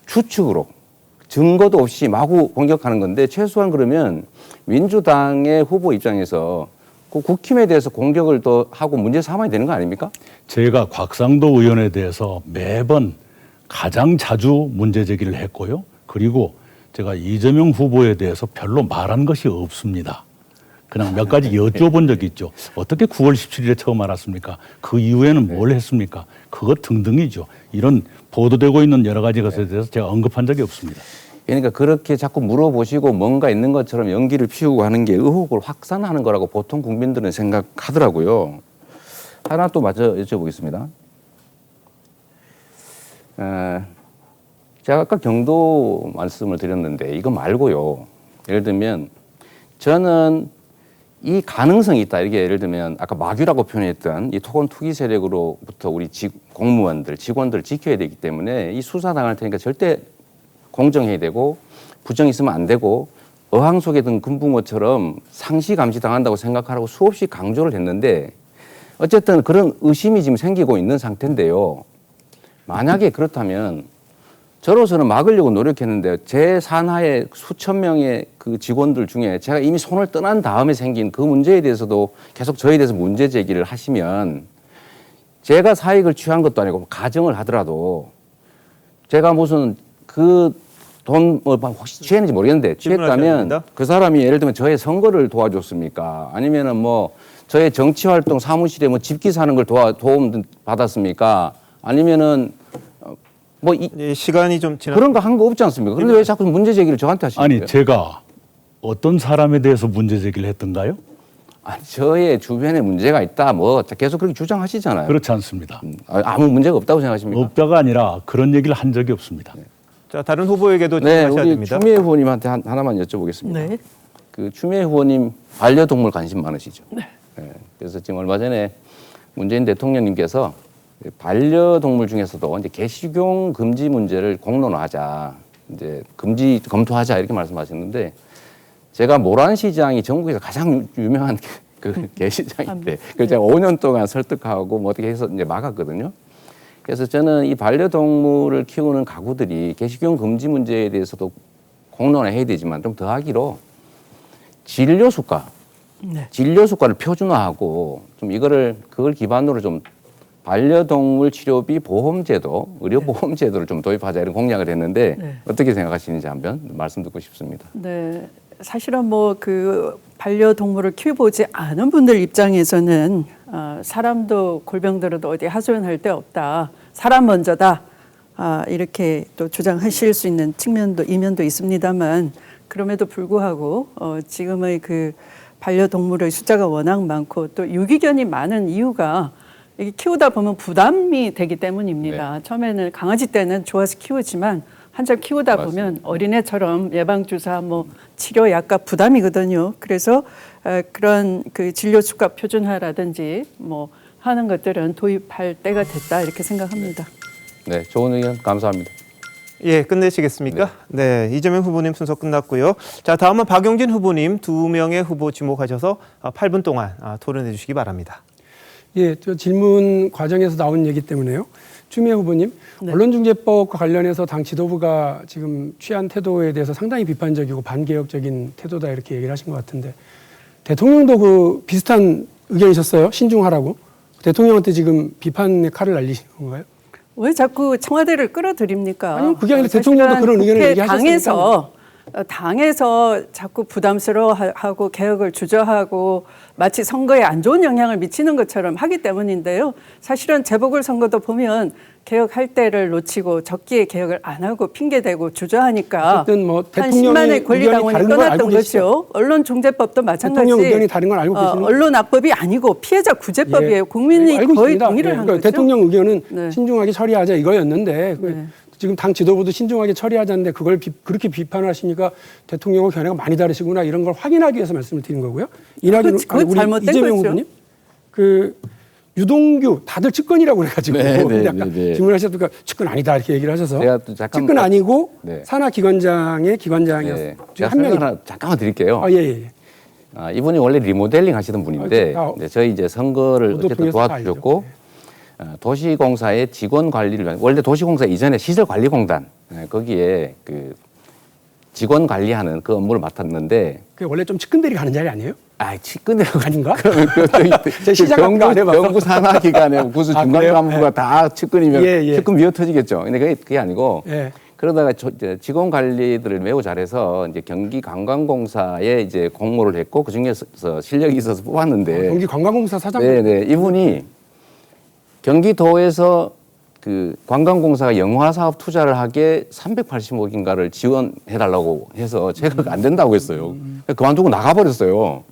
추측으로 증거도 없이 마구 공격하는 건데 최소한 그러면 민주당의 후보 입장에서 그 국힘에 대해서 공격을 더 하고 문제 삼아야 되는 거 아닙니까? 제가 곽상도 의원에 대해서 매번 가장 자주 문제 제기를 했고요. 그리고 제가 이재명 후보에 대해서 별로 말한 것이 없습니다. 그냥 몇 가지 여쭤본 적이 있죠. 어떻게 9월 17일에 처음 알았습니까? 그 이후에는 뭘 했습니까? 그것 등등이죠. 이런 보도되고 있는 여러 가지 것에 대해서 제가 언급한 적이 없습니다. 그러니까 그렇게 자꾸 물어보시고 뭔가 있는 것처럼 연기를 피우고 하는 게 의혹을 확산하는 거라고 보통 국민들은 생각하더라고요. 하나 또 마저 여쭤보겠습니다. 제가 아까 경도 말씀을 드렸는데 이거 말고요. 예를 들면 저는 이 가능성이 있다. 이게 예를 들면 아까 마귀라고 표현했던 이 토건 투기 세력으로부터 우리 공무원들, 직원들을 지켜야 되기 때문에 이 수사 당할 테니까 절대 공정해야 되고 부정이 있으면 안 되고 어항 속에 든 금붕어처럼 상시 감시 당한다고 생각하라고 수없이 강조를 했는데 어쨌든 그런 의심이 지금 생기고 있는 상태인데요. 만약에 그렇다면 저로서는 막으려고 노력했는데 제 산하의 수천 명의 그 직원들 중에 제가 이미 손을 떠난 다음에 생긴 그 문제에 대해서도 계속 저에 대해서 문제 제기를 하시면 제가 사익을 취한 것도 아니고 가정을 하더라도 제가 무슨 그 돈 혹시 취했는지 모르겠는데 취했다면 그 사람이 예를 들면 저의 선거를 도와줬습니까? 아니면은 뭐 저의 정치 활동 사무실에 뭐 집기 사는 걸 도움 받았습니까? 아니면은 뭐 시간이 좀 지나 그런 거 한 거 없지 않습니까? 그런데 왜 자꾸 문제 제기를 저한테 하시는 거예요? 아니 제가 어떤 사람에 대해서 문제 제기를 했던가요? 아니, 저의 주변에 문제가 있다 뭐 계속 그렇게 주장하시잖아요. 그렇지 않습니다. 아무 문제가 없다고 생각하십니까? 없다가 아니라 그런 얘기를 한 적이 없습니다. 자, 다른 후보에게도 네, 질문하셔야 우리 됩니다. 추미애 후보님한테 하나만 여쭤보겠습니다. 네. 그 추미애 후보님 반려동물 관심 많으시죠? 네. 네, 그래서 지금 얼마 전에 문재인 대통령님께서 반려동물 중에서도 이제 개식용 금지 문제를 공론화하자, 이제 금지 검토하자 이렇게 말씀하셨는데 제가 모란시장이 전국에서 가장 유명한 그 개시장인데 그래서 제가 5년 동안 설득하고 뭐 어떻게 해서 이제 막았거든요. 그래서 저는 이 반려동물을 키우는 가구들이 개식용 금지 문제에 대해서도 공론화해야 되지만 좀 더하기로 진료수가 네. 진료수가를 표준화하고 좀 그걸 기반으로 좀 반려동물 치료비 보험제도, 의료보험제도를 좀 도입하자 이런 공약을 했는데 네. 어떻게 생각하시는지 한번 말씀 듣고 싶습니다. 네. 사실은 뭐 그 반려동물을 키워보지 않은 분들 입장에서는 사람도 골병 들어도 어디 하소연할 데 없다. 사람 먼저다. 이렇게 또 주장하실 수 있는 이면도 있습니다만 그럼에도 불구하고 지금의 그 반려동물의 숫자가 워낙 많고 또 유기견이 많은 이유가 이게 키우다 보면 부담이 되기 때문입니다. 처음에는 강아지 때는 좋아서 키우지만 한참 키우다 보면 어린애처럼 예방주사, 뭐 치료 약값 부담이거든요. 그래서 그런 그 진료 수가 표준화라든지 뭐 하는 것들은 도입할 때가 됐다 이렇게 생각합니다. 네, 좋은 의견 감사합니다. 예, 끝내시겠습니까? 네, 이재명 후보님 순서 끝났고요. 자, 다음은 박용진 후보님 2명의 후보 지목하셔서 8분 동안 토론해 주시기 바랍니다. 예, 저 질문 과정에서 나온 얘기 때문에요. 추미애 후보님, 네. 언론중재법과 관련해서 당 지도부가 지금 취한 태도에 대해서 상당히 비판적이고 반개혁적인 태도다 이렇게 얘기를 하신 것 같은데 대통령도 그 비슷한 의견이셨어요? 신중하라고. 대통령한테 지금 비판의 칼을 날리신 건가요? 왜 자꾸 청와대를 끌어들입니까? 아니, 그게 아니라 대통령도 그런 의견을 얘기하셨으니까. 당에서 자꾸 부담스러워하고 개혁을 주저하고 마치 선거에 안 좋은 영향을 미치는 것처럼 하기 때문인데요. 사실은 재보궐선거도 보면 개혁할 때를 놓치고 적기에 개혁을 안 하고 핑계대고 주저하니까 어쨌든 뭐 한 대통령의 10만의 권리당원이 의견이 다른 걸 알고 떠났던 계시죠? 것이요. 언론중재법도 마찬가지. 대통령 의견이 다른 걸 알고 계시는 거예요? 언론압법이 아니고 피해자 구제법이에요. 예. 국민이 알고 거의 있습니다. 동의를 예. 한 그러니까 거죠. 대통령 의견은 네. 신중하게 처리하자 이거였는데 네. 지금 당 지도부도 신중하게 처리하자는데 그걸 그렇게 비판하시니까 대통령과 견해가 많이 다르시구나 이런 걸 확인하기 위해서 말씀을 드린 거고요. 그거 잘못된 이재명 거죠. 후보님 그 유동규 다들 측근이라고 그래가지고 약간 질문하셨으니까 측근 아니다 이렇게 얘기를 하셔서 제가 또 잠깐 측근 아니고 네. 산하기관장의 기관장이었어요. 네, 중에 제가 한 명이. 설명 하나 잠깐만 드릴게요. 예. 이분이 원래 리모델링 하시던 분인데 저희 이제 선거를 저도 어쨌든 통해서 다 도와주셨고 도시공사의 직원 관리를 원래 도시공사 이전에 시설관리공단 거기에 그 직원 관리하는 그 업무를 맡았는데 그게 원래 좀 측근들이 가는 자리 아니에요? 측근이라고 아닌가? 그러면 제가 시장 안 해봐서. 경구 산하기관에 구수 중간 그래요? 간부가 다 측근이면 예. 측근 미어 터지겠죠. 근데 그게 아니고 예. 그러다가 이제 직원 관리들을 매우 잘해서 이제 경기관광공사에 이제 공모를 했고 그 중에서 실력이 있어서 뽑았는데 경기관광공사 사장. 네네 이분이 경기도에서 그 관광공사가 영화 사업 투자를 하게 380억인가를 지원해달라고 해서 제가 안 된다고 했어요. 그만두고 나가버렸어요.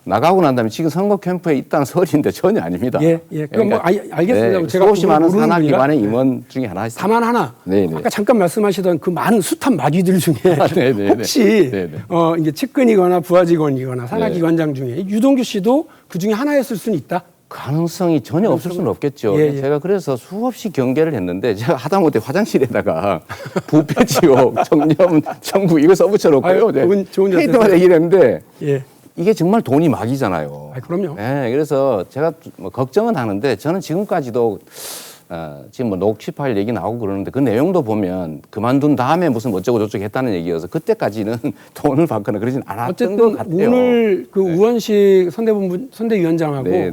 나가고 난 다음에 지금 선거 캠프에 있다는 설인데 전혀 아닙니다. 예. 그럼 뭐 알겠습니다. 네, 제가 수없이 많은 모르는 산하기관의 분이라. 임원 중에 하나였습니다. 다만 하나. 네네. 아까 잠깐 말씀하시던 그 많은 숱한 마귀들 중에 네네네. 혹시 네네. 이제 측근이거나 부하직원이거나 산하기관장 중에 유동규 씨도 그 중에 하나였을 수는 있다. 가능성이 전혀 없을 수는 없겠죠. 예. 제가 그래서 수없이 경계를 했는데 제가 하다못해 화장실에다가 부패 지옥, 청렴, 청구 이거 써붙여놓고요. 아유, 좋은 회의 때마다 얘기를 했는데 예. 이게 정말 돈이 막이잖아요. 그럼요. 네, 그래서 제가 뭐 걱정은 하는데 저는 지금까지도 지금 뭐 녹취 파일 얘기 나오고 그러는데 그 내용도 보면 그만둔 다음에 무슨 어쩌고 저쩌고 했다는 얘기여서 그때까지는 돈을 받거나 그러진 않았던 것 어쨌든 같아요. 오늘 그 우원식 선대위원장하고 네.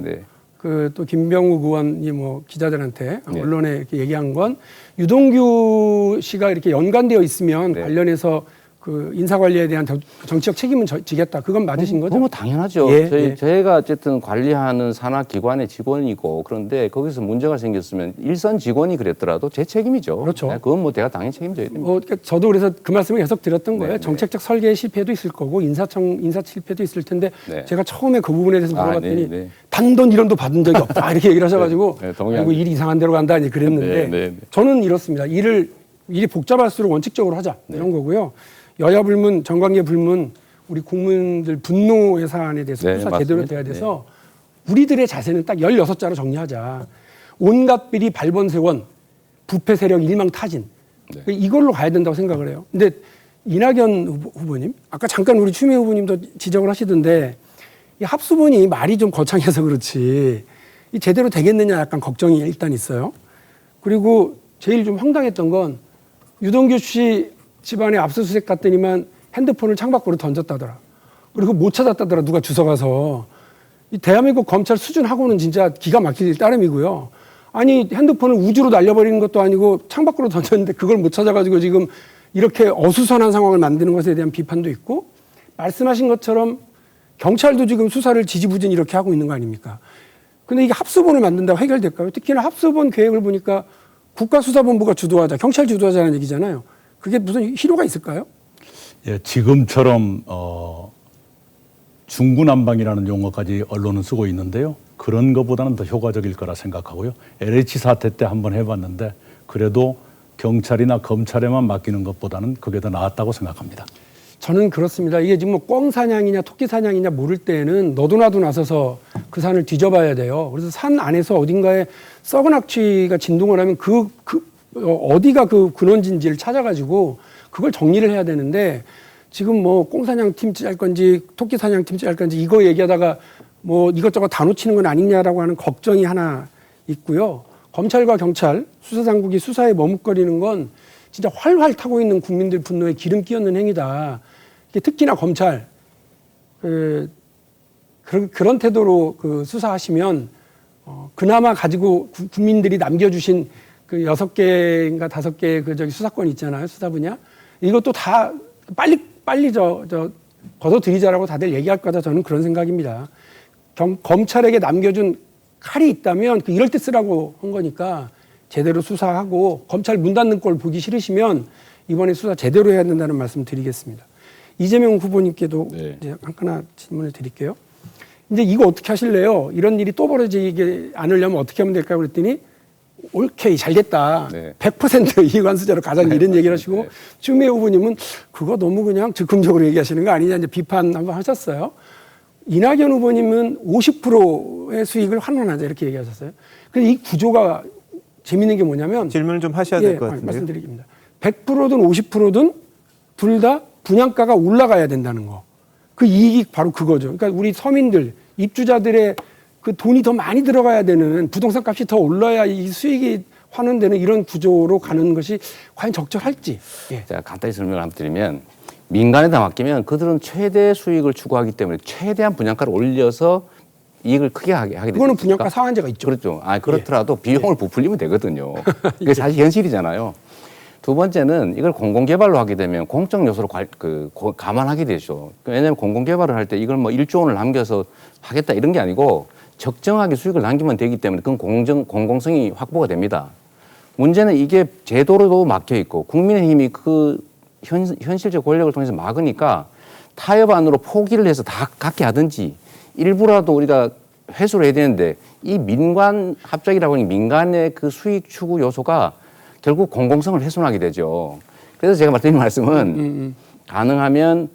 그 또 김병욱 의원이 뭐 기자들한테 네. 언론에 이렇게 얘기한 건 유동규 씨가 이렇게 연관되어 있으면 네. 관련해서 그 인사 관리에 대한 정치적 책임은 지겠다. 그건 맞으신 거죠? 너무 당연하죠. 예. 저희가 어쨌든 관리하는 산하기관의 직원이고 그런데 거기서 문제가 생겼으면 일선 직원이 그랬더라도 제 책임이죠. 그렇죠. 네, 그건 뭐 내가 당연히 책임져야 됩니다. 그러니까 저도 그래서 그 말씀을 계속 드렸던 거예요. 네. 정책적 설계 실패도 있을 거고 인사 실패도 있을 텐데 네. 제가 처음에 그 부분에 대해서 물어봤더니 네. 단돈 1원도 받은 적이 없다 이렇게 얘기를 하셔가지고 네, 동의합니다. 아이고 일이 이상한 데로 간다 이제 그랬는데 네. 저는 이렇습니다. 일을 일이 복잡할수록 원칙적으로 하자 이런 거고요. 여야 불문, 정관계 불문, 우리 국민들 분노의 사안에 대해서 네, 수사 제대로 맞습니다. 돼야 돼서 우리들의 자세는 딱 16자로 정리하자. 온갖 비리 발본세원, 부패 세력 일망타진. 이걸로 가야 된다고 생각을 해요. 근데 이낙연 후보님, 아까 잠깐 우리 추미애 후보님도 지적을 하시던데 이 합수본이 말이 좀 거창해서 그렇지 이 제대로 되겠느냐 약간 걱정이 일단 있어요. 그리고 제일 좀 황당했던 건 유동규 씨 집안에 압수수색 갔더니만 핸드폰을 창밖으로 던졌다더라. 그리고 못 찾았다더라. 누가 주워가서. 이 대한민국 검찰 수준하고는 진짜 기가 막힐 따름이고요. 아니 핸드폰을 우주로 날려버리는 것도 아니고 창밖으로 던졌는데 그걸 못 찾아가지고 지금 이렇게 어수선한 상황을 만드는 것에 대한 비판도 있고 말씀하신 것처럼 경찰도 지금 수사를 지지부진 이렇게 하고 있는 거 아닙니까? 근데 이게 합수본을 만든다고 해결될까요? 특히나 합수본 계획을 보니까 국가수사본부가 주도하자, 경찰 주도하자는 얘기잖아요. 그게 무슨 실효가 있을까요? 예, 지금처럼 중구난방이라는 용어까지 언론은 쓰고 있는데요. 그런 것보다는 더 효과적일 거라 생각하고요. LH 사태 때 한번 해봤는데 그래도 경찰이나 검찰에만 맡기는 것보다는 그게 더 나았다고 생각합니다. 저는 그렇습니다. 이게 지금 뭐 꿩 사냥이냐 토끼 사냥이냐 모를 때는 너도 나도 나서서 그 산을 뒤져봐야 돼요. 그래서 산 안에서 어딘가에 썩은 악취가 진동을 하면 어디가 그 근원지인지를 찾아가지고 그걸 정리를 해야 되는데 지금 뭐 꿩 사냥 팀 짤 건지 토끼 사냥 팀 짤 건지 이거 얘기하다가 뭐 이것저것 다 놓치는 건 아니냐라고 하는 걱정이 하나 있고요. 검찰과 경찰, 수사당국이 수사에 머뭇거리는 건 진짜 활활 타고 있는 국민들 분노에 기름 끼얹는 행위다. 특히나 검찰 그런 태도로 수사하시면 그나마 가지고 국민들이 남겨주신 그 6개인가 5개의 그 수사권 있잖아요. 수사 분야. 이것도 다 빨리 걷어들이자라고 다들 얘기할 거다. 저는 그런 생각입니다. 검찰에게 남겨준 칼이 있다면 이럴 때 쓰라고 한 거니까 제대로 수사하고 검찰 문 닫는 꼴 보기 싫으시면 이번에 수사 제대로 해야 된다는 말씀 드리겠습니다. 이재명 후보님께도 네. 이제 하나 질문을 드릴게요. 이제 이거 어떻게 하실래요? 이런 일이 또 벌어지지 않으려면 어떻게 하면 될까요? 그랬더니 오케이 잘 됐다. 네. 100% 이관수자로 가자 이런 얘기를 하시고 네. 추미애 후보님은 그거 너무 그냥 즉흥적으로 얘기하시는 거 아니냐 이제 비판 한번 하셨어요. 이낙연 후보님은 50%의 수익을 환원하자 이렇게 얘기하셨어요. 근데 이 구조가 재밌는 게 뭐냐면 질문을 좀 하셔야 될 것 같은데요. 말씀드리겠습니다. 100%든 50%든 둘 다 분양가가 올라가야 된다는 거. 그 이익이 바로 그거죠. 그러니까 우리 서민들, 입주자들의 그 돈이 더 많이 들어가야 되는 부동산 값이 더 올라야 이 수익이 환원되는 이런 구조로 가는 것이 과연 적절할지. 예. 제가 간단히 설명을 한번 드리면 민간에다 맡기면 그들은 최대 수익을 추구하기 때문에 최대한 분양가를 올려서 이익을 크게 하게 되죠. 그거는 분양가 상한제가 있죠. 그렇죠. 그렇더라도 비용을 부풀리면 되거든요. 그게 사실 현실이잖아요. 두 번째는 이걸 공공개발로 하게 되면 공적 요소를 감안하게 되죠. 왜냐하면 공공개발을 할 때 이걸 뭐 1조 원을 남겨서 하겠다 이런 게 아니고 적정하게 수익을 남기면 되기 때문에 그건 공공성이 확보가 됩니다. 문제는 이게 제도로도 막혀 있고 국민의힘이 그 현실적 권력을 통해서 막으니까 타협안으로 포기를 해서 다 갖게 하든지 일부라도 우리가 회수를 해야 되는데 이 민관 합작이라고 하니 민간의 그 수익 추구 요소가 결국 공공성을 훼손하게 되죠. 그래서 제가 드린 말씀은 가능하면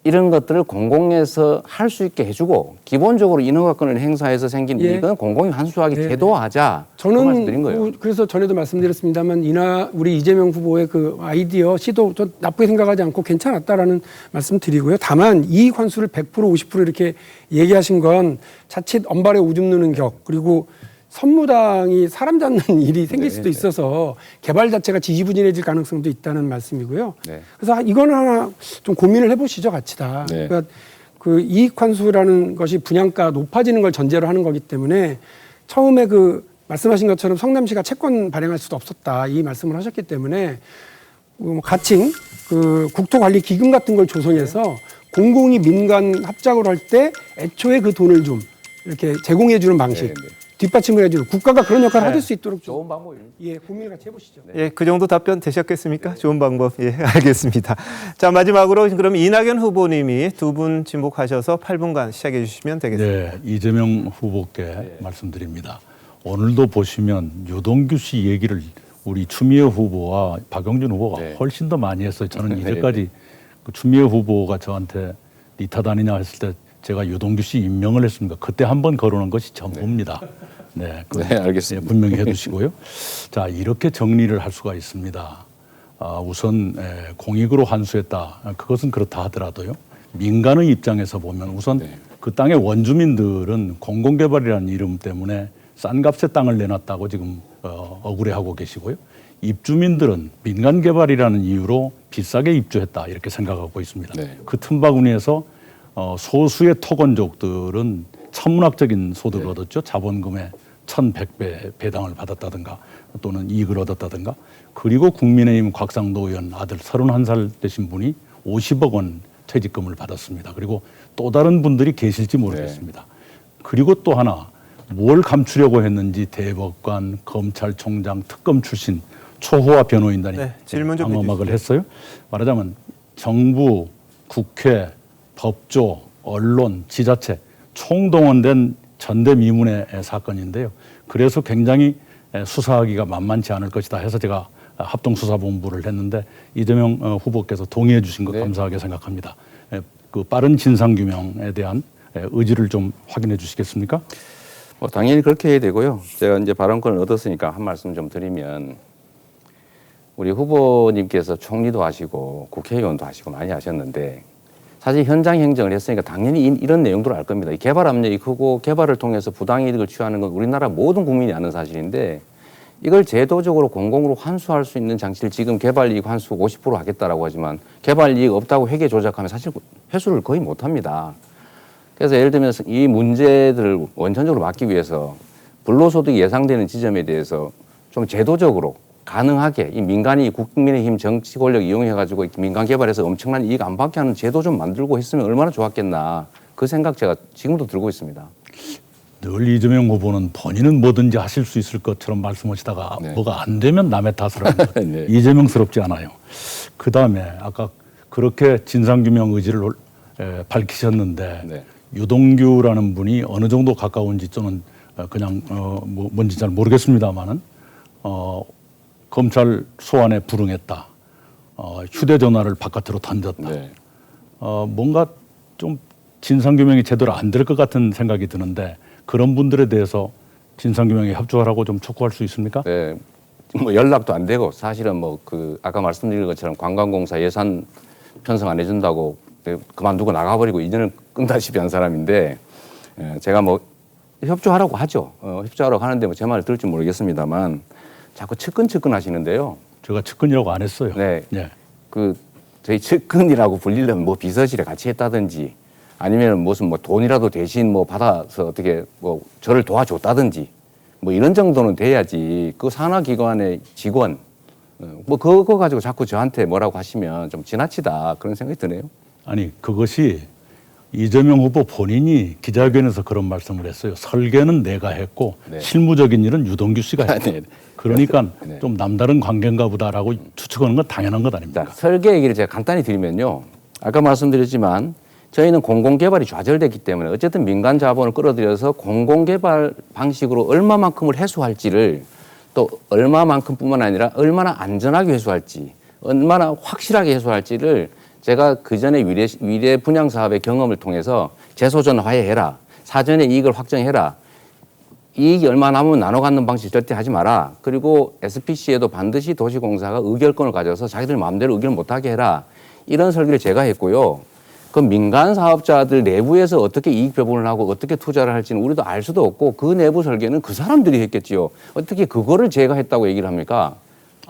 이런 것들을 공공에서 할 수 있게 해주고 기본적으로 인허가권을 행사해서 생긴 예. 이익은 공공이 환수하게 네. 제도화하자. 저는 말씀드린 거예요. 그래서 전에도 말씀드렸습니다만 우리 이재명 후보의 그 아이디어 시도 저 나쁘게 생각하지 않고 괜찮았다라는 말씀드리고요. 다만 이익 환수를 100% 50% 이렇게 얘기하신 건 자칫 언발에 오줌 누는 격 그리고 선무당이 사람 잡는 일이 생길 수도 있어서 개발 자체가 지지부진해질 가능성도 있다는 말씀이고요. 네. 그래서 이거는 하나 좀 고민을 해보시죠, 같이 다. 네. 그러니까 그 이익 환수라는 것이 분양가 높아지는 걸 전제로 하는 거기 때문에 처음에 그 말씀하신 것처럼 성남시가 채권 발행할 수도 없었다 이 말씀을 하셨기 때문에 가칭 그 국토관리 기금 같은 걸 조성해서 공공이 민간 합작으로 할 때 애초에 그 돈을 좀 이렇게 제공해 주는 방식. 네, 네. 뒷받침을 해주는 국가가 그런 역할을 네. 해줄 수 있도록 좀 좋은 방법입니다. 고민을 같이 해보시죠. 예, 그 정도 답변 되셨겠습니까? 좋은 방법. 예, 알겠습니다. 자, 마지막으로 그럼 이낙연 후보님이 두 분 진복하셔서 8분간 시작해 주시면 되겠습니다. 네, 이재명 후보께 말씀드립니다. 오늘도 보시면 유동규 씨 얘기를 우리 추미애 후보와 박용진 후보가 네. 훨씬 더 많이 했어요. 저는 네. 이제까지 그 추미애 후보가 저한테 니 탓아니냐 했을 때 제가 유동규 씨 임명을 했습니다. 그때 한 번 거론한 것이 전부입니다. 네, 네, 알겠습니다. 분명히 해두시고요. 자, 이렇게 정리를 할 수가 있습니다. 우선 공익으로 환수했다. 그것은 그렇다 하더라도요. 민간의 입장에서 보면 우선 그 땅의 원주민들은 공공개발이라는 이름 때문에 싼 값에 땅을 내놨다고 지금 억울해하고 계시고요. 입주민들은 민간개발이라는 이유로 비싸게 입주했다 이렇게 생각하고 있습니다. 네. 그 틈바구니에서 소수의 토건족들은 천문학적인 소득을 얻었죠. 자본금의 1100배 배당을 받았다든가 또는 이익을 얻었다든가. 그리고 국민의힘 곽상도 의원 아들 31살 되신 분이 50억 원 퇴직금을 받았습니다. 그리고 또 다른 분들이 계실지 모르겠습니다. 그리고 또 하나 뭘 감추려고 했는지 대법관, 검찰총장, 특검 출신 초호화 변호인단이 네, 질문 좀 방어막을 했어요. 말하자면 정부, 국회, 법조, 언론, 지자체 총동원된 전대미문의 사건인데요. 그래서 굉장히 수사하기가 만만치 않을 것이다 해서 제가 합동수사본부를 했는데 이재명 후보께서 동의해 주신 것 네. 감사하게 생각합니다. 그 빠른 진상규명에 대한 의지를 좀 확인해 주시겠습니까? 당연히 그렇게 해야 되고요. 제가 이제 발언권을 얻었으니까 한 말씀 좀 드리면 우리 후보님께서 총리도 하시고 국회의원도 하시고 많이 하셨는데 사실 현장 행정을 했으니까 당연히 이런 내용들을 알 겁니다. 이 개발 압력이 크고 개발을 통해서 부당이득을 취하는 건 우리나라 모든 국민이 아는 사실인데 이걸 제도적으로 공공으로 환수할 수 있는 장치를 지금 개발이익 환수 50% 하겠다라고 하지만 개발이익 없다고 회계 조작하면 사실 회수를 거의 못합니다. 그래서 예를 들면 이 문제들을 원천적으로 막기 위해서 불로소득이 예상되는 지점에 대해서 좀 제도적으로 가능하게 이 민간이 국민의힘 정치 권력 이용해가지고 민간 개발해서 엄청난 이익 안 받게 하는 제도 좀 만들고 했으면 얼마나 좋았겠나 그 생각 제가 지금도 들고 있습니다. 늘 이재명 후보는 본인은 뭐든지 하실 수 있을 것처럼 말씀하시다가 네. 뭐가 안 되면 남의 탓을 하는 것. 네. 이재명스럽지 않아요. 그다음에 아까 그렇게 진상규명 의지를 밝히셨는데 네. 유동규라는 분이 어느 정도 가까운지 저는 그냥 뭔지 잘 모르겠습니다만은 검찰 소환에 불응했다. 휴대전화를 바깥으로 던졌다. 네. 뭔가 좀 진상규명이 제대로 안 될 것 같은 생각이 드는데 그런 분들에 대해서 진상규명에 협조하라고 좀 촉구할 수 있습니까? 네. 뭐 연락도 안 되고 사실은 뭐 그 아까 말씀드린 것처럼 관광공사 예산 편성 안 해준다고 그만두고 나가버리고 인연을 끈다시피 한 사람인데 제가 뭐 협조하라고 하죠. 협조하라고 하는데 뭐 제 말을 들을지 모르겠습니다만 자꾸 측근 하시는데요. 제가 측근이라고 안 했어요. 네. 예. 그 저희 측근이라고 불리려면 뭐 비서실에 같이 했다든지 아니면 무슨 뭐 돈이라도 대신 뭐 받아서 어떻게 뭐 저를 도와줬다든지 뭐 이런 정도는 돼야지 그 산하기관의 직원 뭐 그거 가지고 자꾸 저한테 뭐라고 하시면 좀 지나치다 그런 생각이 드네요. 아니 그것이 이재명 후보 본인이 기자회견에서 그런 말씀을 했어요. 설계는 내가 했고 네. 실무적인 일은 유동규 씨가 했다. 네. 그러니까 네. 좀 남다른 관계인가 보다라고 추측하는 건 당연한 것 아닙니까? 자, 설계 얘기를 제가 간단히 드리면요. 아까 말씀드렸지만 저희는 공공개발이 좌절됐기 때문에 어쨌든 민간 자본을 끌어들여서 공공개발 방식으로 얼마만큼을 회수할지를 또 얼마만큼뿐만 아니라 얼마나 안전하게 회수할지 얼마나 확실하게 회수할지를 제가 그전에 위례 분양 사업의 경험을 통해서 재소전 화해해라. 사전에 이익을 확정해라. 이익이 얼마 남으면 나눠 갖는 방식 절대 하지 마라. 그리고 SPC에도 반드시 도시공사가 의결권을 가져서 자기들 마음대로 의결 못하게 해라. 이런 설계를 제가 했고요. 그 민간 사업자들 내부에서 어떻게 이익 배분을 하고 어떻게 투자를 할지는 우리도 알 수도 없고 그 내부 설계는 그 사람들이 했겠지요. 어떻게 그거를 제가 했다고 얘기를 합니까?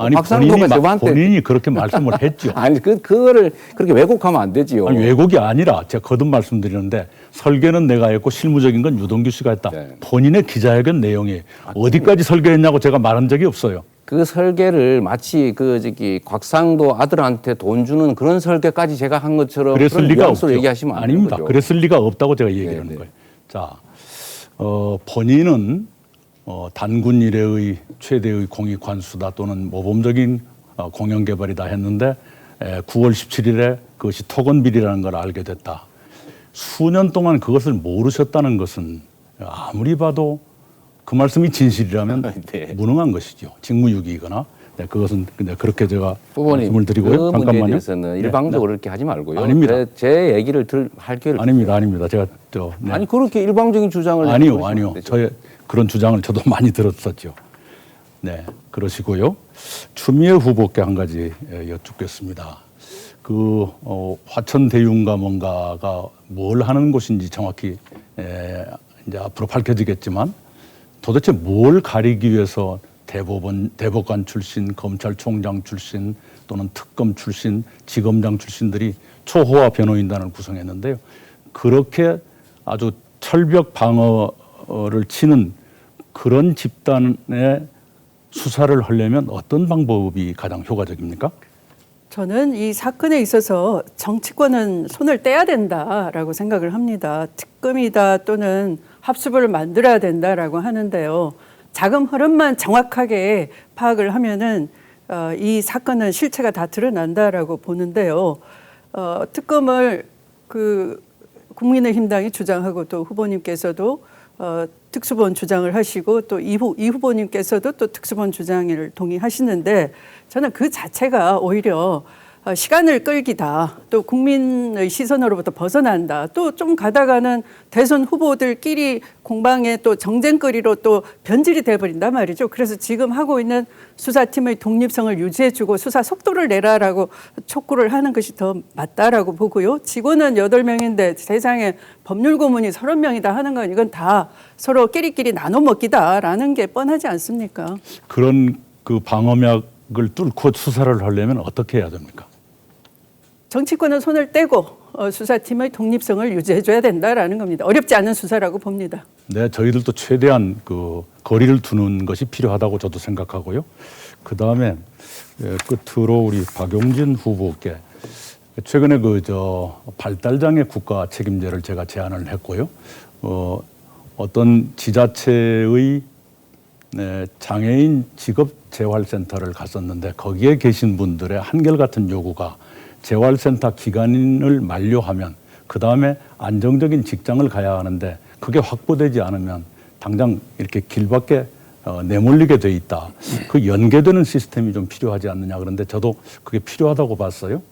아니 박상도가 저한테 본인이 그렇게 말씀을 했죠. 아니 그거를 그렇게 왜곡하면 안 되지요. 아니, 왜곡이 아니라 제가 거듭 말씀드리는데 설계는 내가 했고 실무적인 건 유동규 씨가 했다. 네. 본인의 기자회견 내용이 어디까지 설계했냐고 제가 말한 적이 없어요. 그 설계를 마치 곽상도 아들한테 돈 주는 그런 설계까지 제가 한 것처럼 그랬을 그런 리가 뉘앙스로 없죠. 얘기하시면 안 되는 아닙니다. 거죠. 그랬을 리가 없다고 제가 얘기하는 네, 네. 거예요. 자, 본인은 단군 이래의 최대의 공익 환수다 또는 모범적인 공영 개발이다 했는데 9월 17일에 그것이 토건 비리라는 걸 알게 됐다. 수년 동안 그것을 모르셨다는 것은 아무리 봐도 그 말씀이 진실이라면 네. 무능한 것이죠. 직무유기이거나 네, 그것은 그냥 그렇게 제가 후보님, 말씀을 드리고요. 그 문제에 잠깐만요. 대해서는 네, 일방적으로 이렇게 하지 말고요. 아닙니다. 제 얘기를 할 기회를 아닙니다. 제가 네. 아니 그렇게 일방적인 주장을 아니요. 내시면 안 되죠. 저의 그런 주장을 저도 많이 들었었죠. 네, 그러시고요. 추미애 후보께 한 가지 여쭙겠습니다. 화천 대윤가 뭔가가 뭘 하는 곳인지 정확히 이제 앞으로 밝혀지겠지만 도대체 뭘 가리기 위해서 대법관 출신, 검찰총장 출신 또는 특검 출신, 지검장 출신들이 초호화 변호인단을 구성했는데요. 그렇게 아주 철벽 방어를 치는 그런 집단의 수사를 하려면 어떤 방법이 가장 효과적입니까? 저는 이 사건에 있어서 정치권은 손을 떼야 된다라고 생각을 합니다. 특검이다 또는 합수부를 만들어야 된다라고 하는데요. 자금 흐름만 정확하게 파악을 하면은 이 사건은 실체가 다 드러난다라고 보는데요. 특검을 국민의힘당이 주장하고 또 후보님께서도 특수본 주장을 하시고 또 이 후보님께서도 또 특수본 주장을 동의하시는데 저는 그 자체가 오히려 시간을 끌기다. 또 국민의 시선으로부터 벗어난다. 또 좀 가다가는 대선 후보들끼리 공방에 또 정쟁거리로 또 변질이 돼버린단 말이죠. 그래서 지금 하고 있는 수사팀의 독립성을 유지해주고 수사 속도를 내라라고 촉구를 하는 것이 더 맞다라고 보고요. 직원은 8명인데 세상에 법률 고문이 30명이다 하는 건 이건 다 서로 끼리끼리 나눠 먹기다라는 게 뻔하지 않습니까? 그런 그 방어막을 뚫고 수사를 하려면 어떻게 해야 됩니까? 정치권은 손을 떼고 수사팀의 독립성을 유지해줘야 된다라는 겁니다. 어렵지 않은 수사라고 봅니다. 네, 저희들도 최대한 그 거리를 두는 것이 필요하다고 저도 생각하고요. 그 다음에 끝으로 우리 박용진 후보께 최근에 발달장애 국가 책임제를 제가 제안을 했고요. 어떤 지자체의 장애인 직업재활센터를 갔었는데 거기에 계신 분들의 한결같은 요구가 재활센터 기간을 만료하면 그 다음에 안정적인 직장을 가야 하는데 그게 확보되지 않으면 당장 이렇게 길 밖에 내몰리게 돼 있다. 그 연계되는 시스템이 좀 필요하지 않느냐. 그런데 저도 그게 필요하다고 봤어요.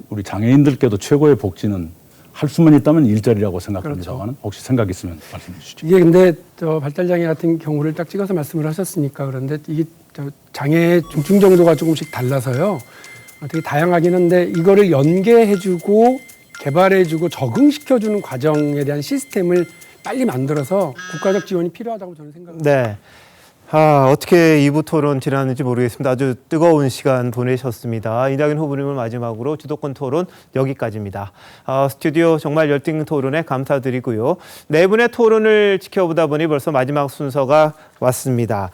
우리 장애인들께도 최고의 복지는 할 수만 있다면 일자리라고 생각합니다만 그렇죠. 혹시 생각 있으면 말씀해 주시죠. 이게 근데 발달장애 같은 경우를 딱 찍어서 말씀을 하셨으니까 그런데 이게 장애 중증 정도가 조금씩 달라서요. 되게 다양하긴 한데 이거를 연계해주고 개발해주고 적응시켜주는 과정에 대한 시스템을 빨리 만들어서 국가적 지원이 필요하다고 저는 생각합니다. 네. 어떻게 2부 토론 지났는지 모르겠습니다. 아주 뜨거운 시간 보내셨습니다. 이낙연 후보님을 마지막으로 주도권 토론 여기까지입니다. 스튜디오 정말 열띤 토론에 감사드리고요. 네 분의 토론을 지켜보다 보니 벌써 마지막 순서가 왔습니다.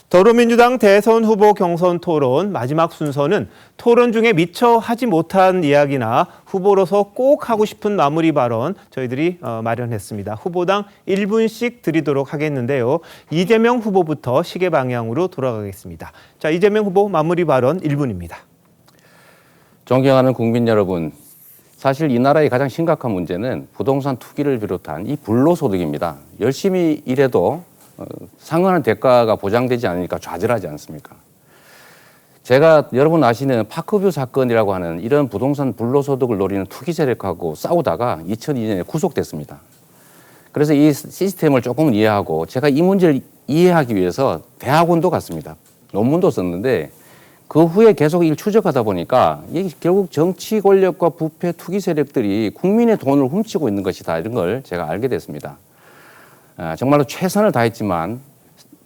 더불어민주당 대선 후보 경선 토론 마지막 순서는 토론 중에 미처 하지 못한 이야기나 후보로서 꼭 하고 싶은 마무리 발언 저희들이 마련했습니다. 후보당 1분씩 드리도록 하겠는데요. 이재명 후보부터 시계 방향으로 돌아가겠습니다. 자, 이재명 후보 마무리 발언 1분입니다. 존경하는 국민 여러분, 사실 이 나라의 가장 심각한 문제는 부동산 투기를 비롯한 이 불로소득입니다. 열심히 일해도 상응하는 대가가 보장되지 않으니까 좌절하지 않습니까? 제가 여러분 아시는 파크뷰 사건이라고 하는 이런 부동산 불로소득을 노리는 투기 세력하고 싸우다가 2002년에 구속됐습니다. 그래서 이 시스템을 조금 이해하고 제가 이 문제를 이해하기 위해서 대학원도 갔습니다. 논문도 썼는데 그 후에 계속 일 추적하다 보니까 이게 결국 정치 권력과 부패 투기 세력들이 국민의 돈을 훔치고 있는 것이다 이런 걸 제가 알게 됐습니다. 정말로 최선을 다했지만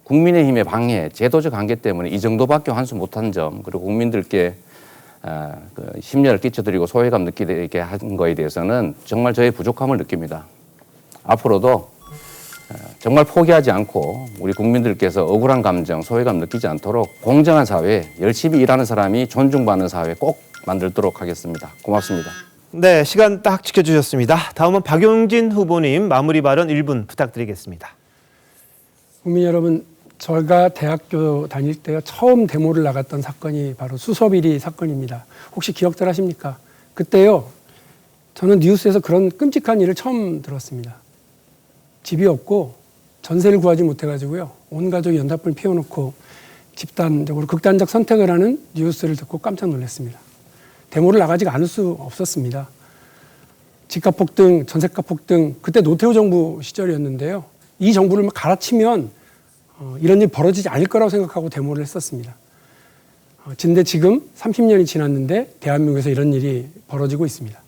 국민의힘의 방해, 제도적 한계 때문에 이 정도밖에 환수 못한 점 그리고 국민들께 심려를 끼쳐드리고 소외감 느끼게 한 거에 대해서는 정말 저의 부족함을 느낍니다. 앞으로도 정말 포기하지 않고 우리 국민들께서 억울한 감정, 소외감 느끼지 않도록 공정한 사회, 열심히 일하는 사람이 존중받는 사회 꼭 만들도록 하겠습니다. 고맙습니다. 네, 시간 딱 지켜주셨습니다. 다음은 박용진 후보님 마무리 발언 1분 부탁드리겠습니다. 국민 여러분, 제가 대학교 다닐 때 처음 데모를 나갔던 사건이 바로 수서비리 사건입니다. 혹시 기억들 하십니까? 그때요, 저는 뉴스에서 그런 끔찍한 일을 처음 들었습니다. 집이 없고 전세를 구하지 못해가지고요, 온 가족이 연탄불 피워놓고 집단적으로 극단적 선택을 하는 뉴스를 듣고 깜짝 놀랐습니다. 데모를 나가지가 않을 수 없었습니다. 집값 폭등, 전세값 폭등, 그때 노태우 정부 시절이었는데요. 이 정부를 갈아치면 이런 일이 벌어지지 않을 거라고 생각하고 데모를 했었습니다. 근데 지금 30년이 지났는데 대한민국에서 이런 일이 벌어지고 있습니다.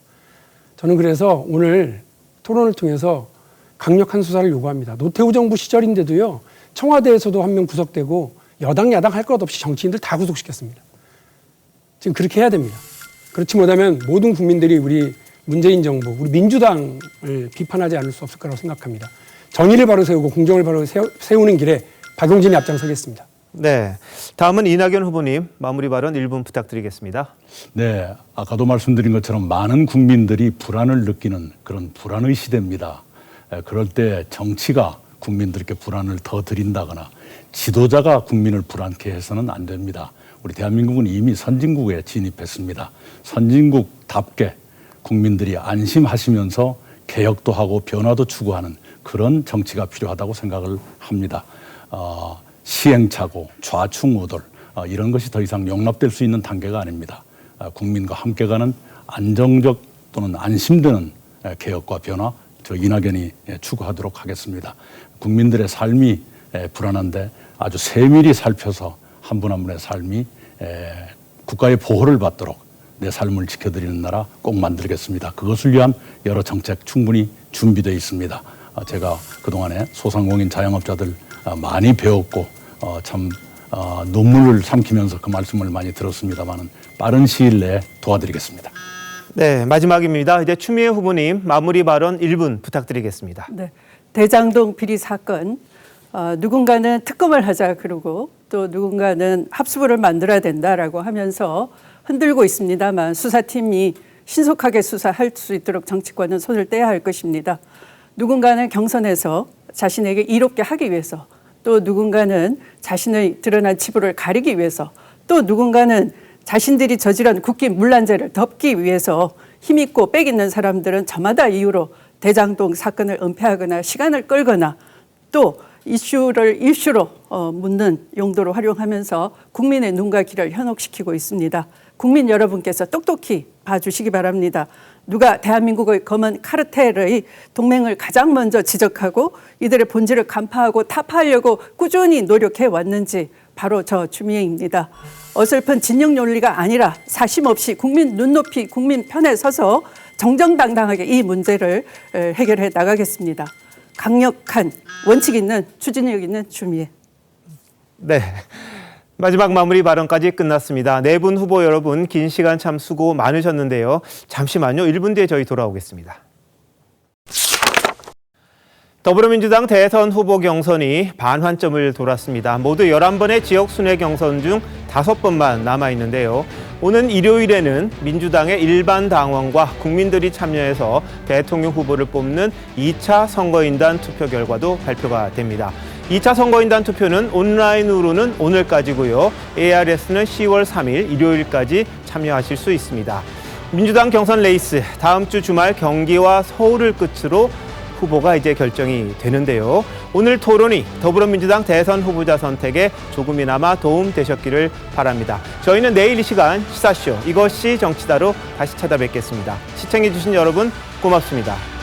저는 그래서 오늘 토론을 통해서 강력한 수사를 요구합니다. 노태우 정부 시절인데도요, 청와대에서도 한 명 구속되고 여당, 야당 할 것 없이 정치인들 다 구속시켰습니다. 지금 그렇게 해야 됩니다. 그렇지 못하면 모든 국민들이 우리 문재인 정부, 우리 민주당을 비판하지 않을 수 없을 거라고 생각합니다. 정의를 바로 세우고 공정을 바로 세우는 길에 박용진이 앞장서겠습니다. 네, 다음은 이낙연 후보님 마무리 발언 1분 부탁드리겠습니다. 네, 아까도 말씀드린 것처럼 많은 국민들이 불안을 느끼는 그런 불안의 시대입니다. 그럴 때 정치가 국민들께 불안을 더 드린다거나 지도자가 국민을 불안케 해서는 안 됩니다. 우리 대한민국은 이미 선진국에 진입했습니다. 선진국답게 국민들이 안심하시면서 개혁도 하고 변화도 추구하는 그런 정치가 필요하다고 생각을 합니다. 시행착오, 좌충우돌 이런 것이 더 이상 용납될 수 있는 단계가 아닙니다. 국민과 함께 가는 안정적 또는 안심되는 개혁과 변화, 저 이낙연이 추구하도록 하겠습니다. 국민들의 삶이 불안한데 아주 세밀히 살펴서 한 분 한 분의 삶이 국가의 보호를 받도록 내 삶을 지켜드리는 나라 꼭 만들겠습니다. 그것을 위한 여러 정책 충분히 준비되어 있습니다. 제가 그동안에 소상공인 자영업자들 많이 배웠고 참 눈물을 삼키면서 그 말씀을 많이 들었습니다만 빠른 시일 내에 도와드리겠습니다. 네, 마지막입니다. 이제 추미애 후보님 마무리 발언 1분 부탁드리겠습니다. 네, 대장동 비리 사건 누군가는 특검을 하자 그러고 또 누군가는 합수부를 만들어야 된다라고 하면서 흔들고 있습니다만 수사팀이 신속하게 수사할 수 있도록 정치권은 손을 떼야 할 것입니다. 누군가는 경선에서 자신에게 이롭게 하기 위해서, 또 누군가는 자신의 드러난 치부를 가리기 위해서, 또 누군가는 자신들이 저지른 국기 문란죄를 덮기 위해서 힘있고 빽 있는 사람들은 저마다 이유로 대장동 사건을 은폐하거나 시간을 끌거나 또 이슈를 일슈로 묻는 용도로 활용하면서 국민의 눈과 귀를 현혹시키고 있습니다. 국민 여러분께서 똑똑히 봐주시기 바랍니다. 누가 대한민국의 검은 카르텔의 동맹을 가장 먼저 지적하고 이들의 본질을 간파하고 타파하려고 꾸준히 노력해 왔는지 바로 저 추미애입니다. 어설픈 진영 논리가 아니라 사심 없이 국민 눈높이 국민 편에 서서 정정당당하게 이 문제를 해결해 나가겠습니다. 강력한 원칙 있는 추진력 있는 추미애. 네. 마지막 마무리 발언까지 끝났습니다. 네 분 후보 여러분 긴 시간 참 수고 많으셨는데요. 잠시만요. 1분 뒤에 저희 돌아오겠습니다. 더불어민주당 대선 후보 경선이 반환점을 돌았습니다. 모두 11번의 지역 순회 경선 중 5번만 남아있는데요. 오는 일요일에는 민주당의 일반 당원과 국민들이 참여해서 대통령 후보를 뽑는 2차 선거인단 투표 결과도 발표가 됩니다. 2차 선거인단 투표는 온라인으로는 오늘까지고요. ARS는 10월 3일 일요일까지 참여하실 수 있습니다. 민주당 경선 레이스 다음 주 주말 경기와 서울을 끝으로 후보가 이제 결정이 되는데요. 오늘 토론이 더불어민주당 대선 후보자 선택에 조금이나마 도움 되셨기를 바랍니다. 저희는 내일 이 시간 시사쇼 이것이 정치다로 다시 찾아뵙겠습니다. 시청해주신 여러분 고맙습니다.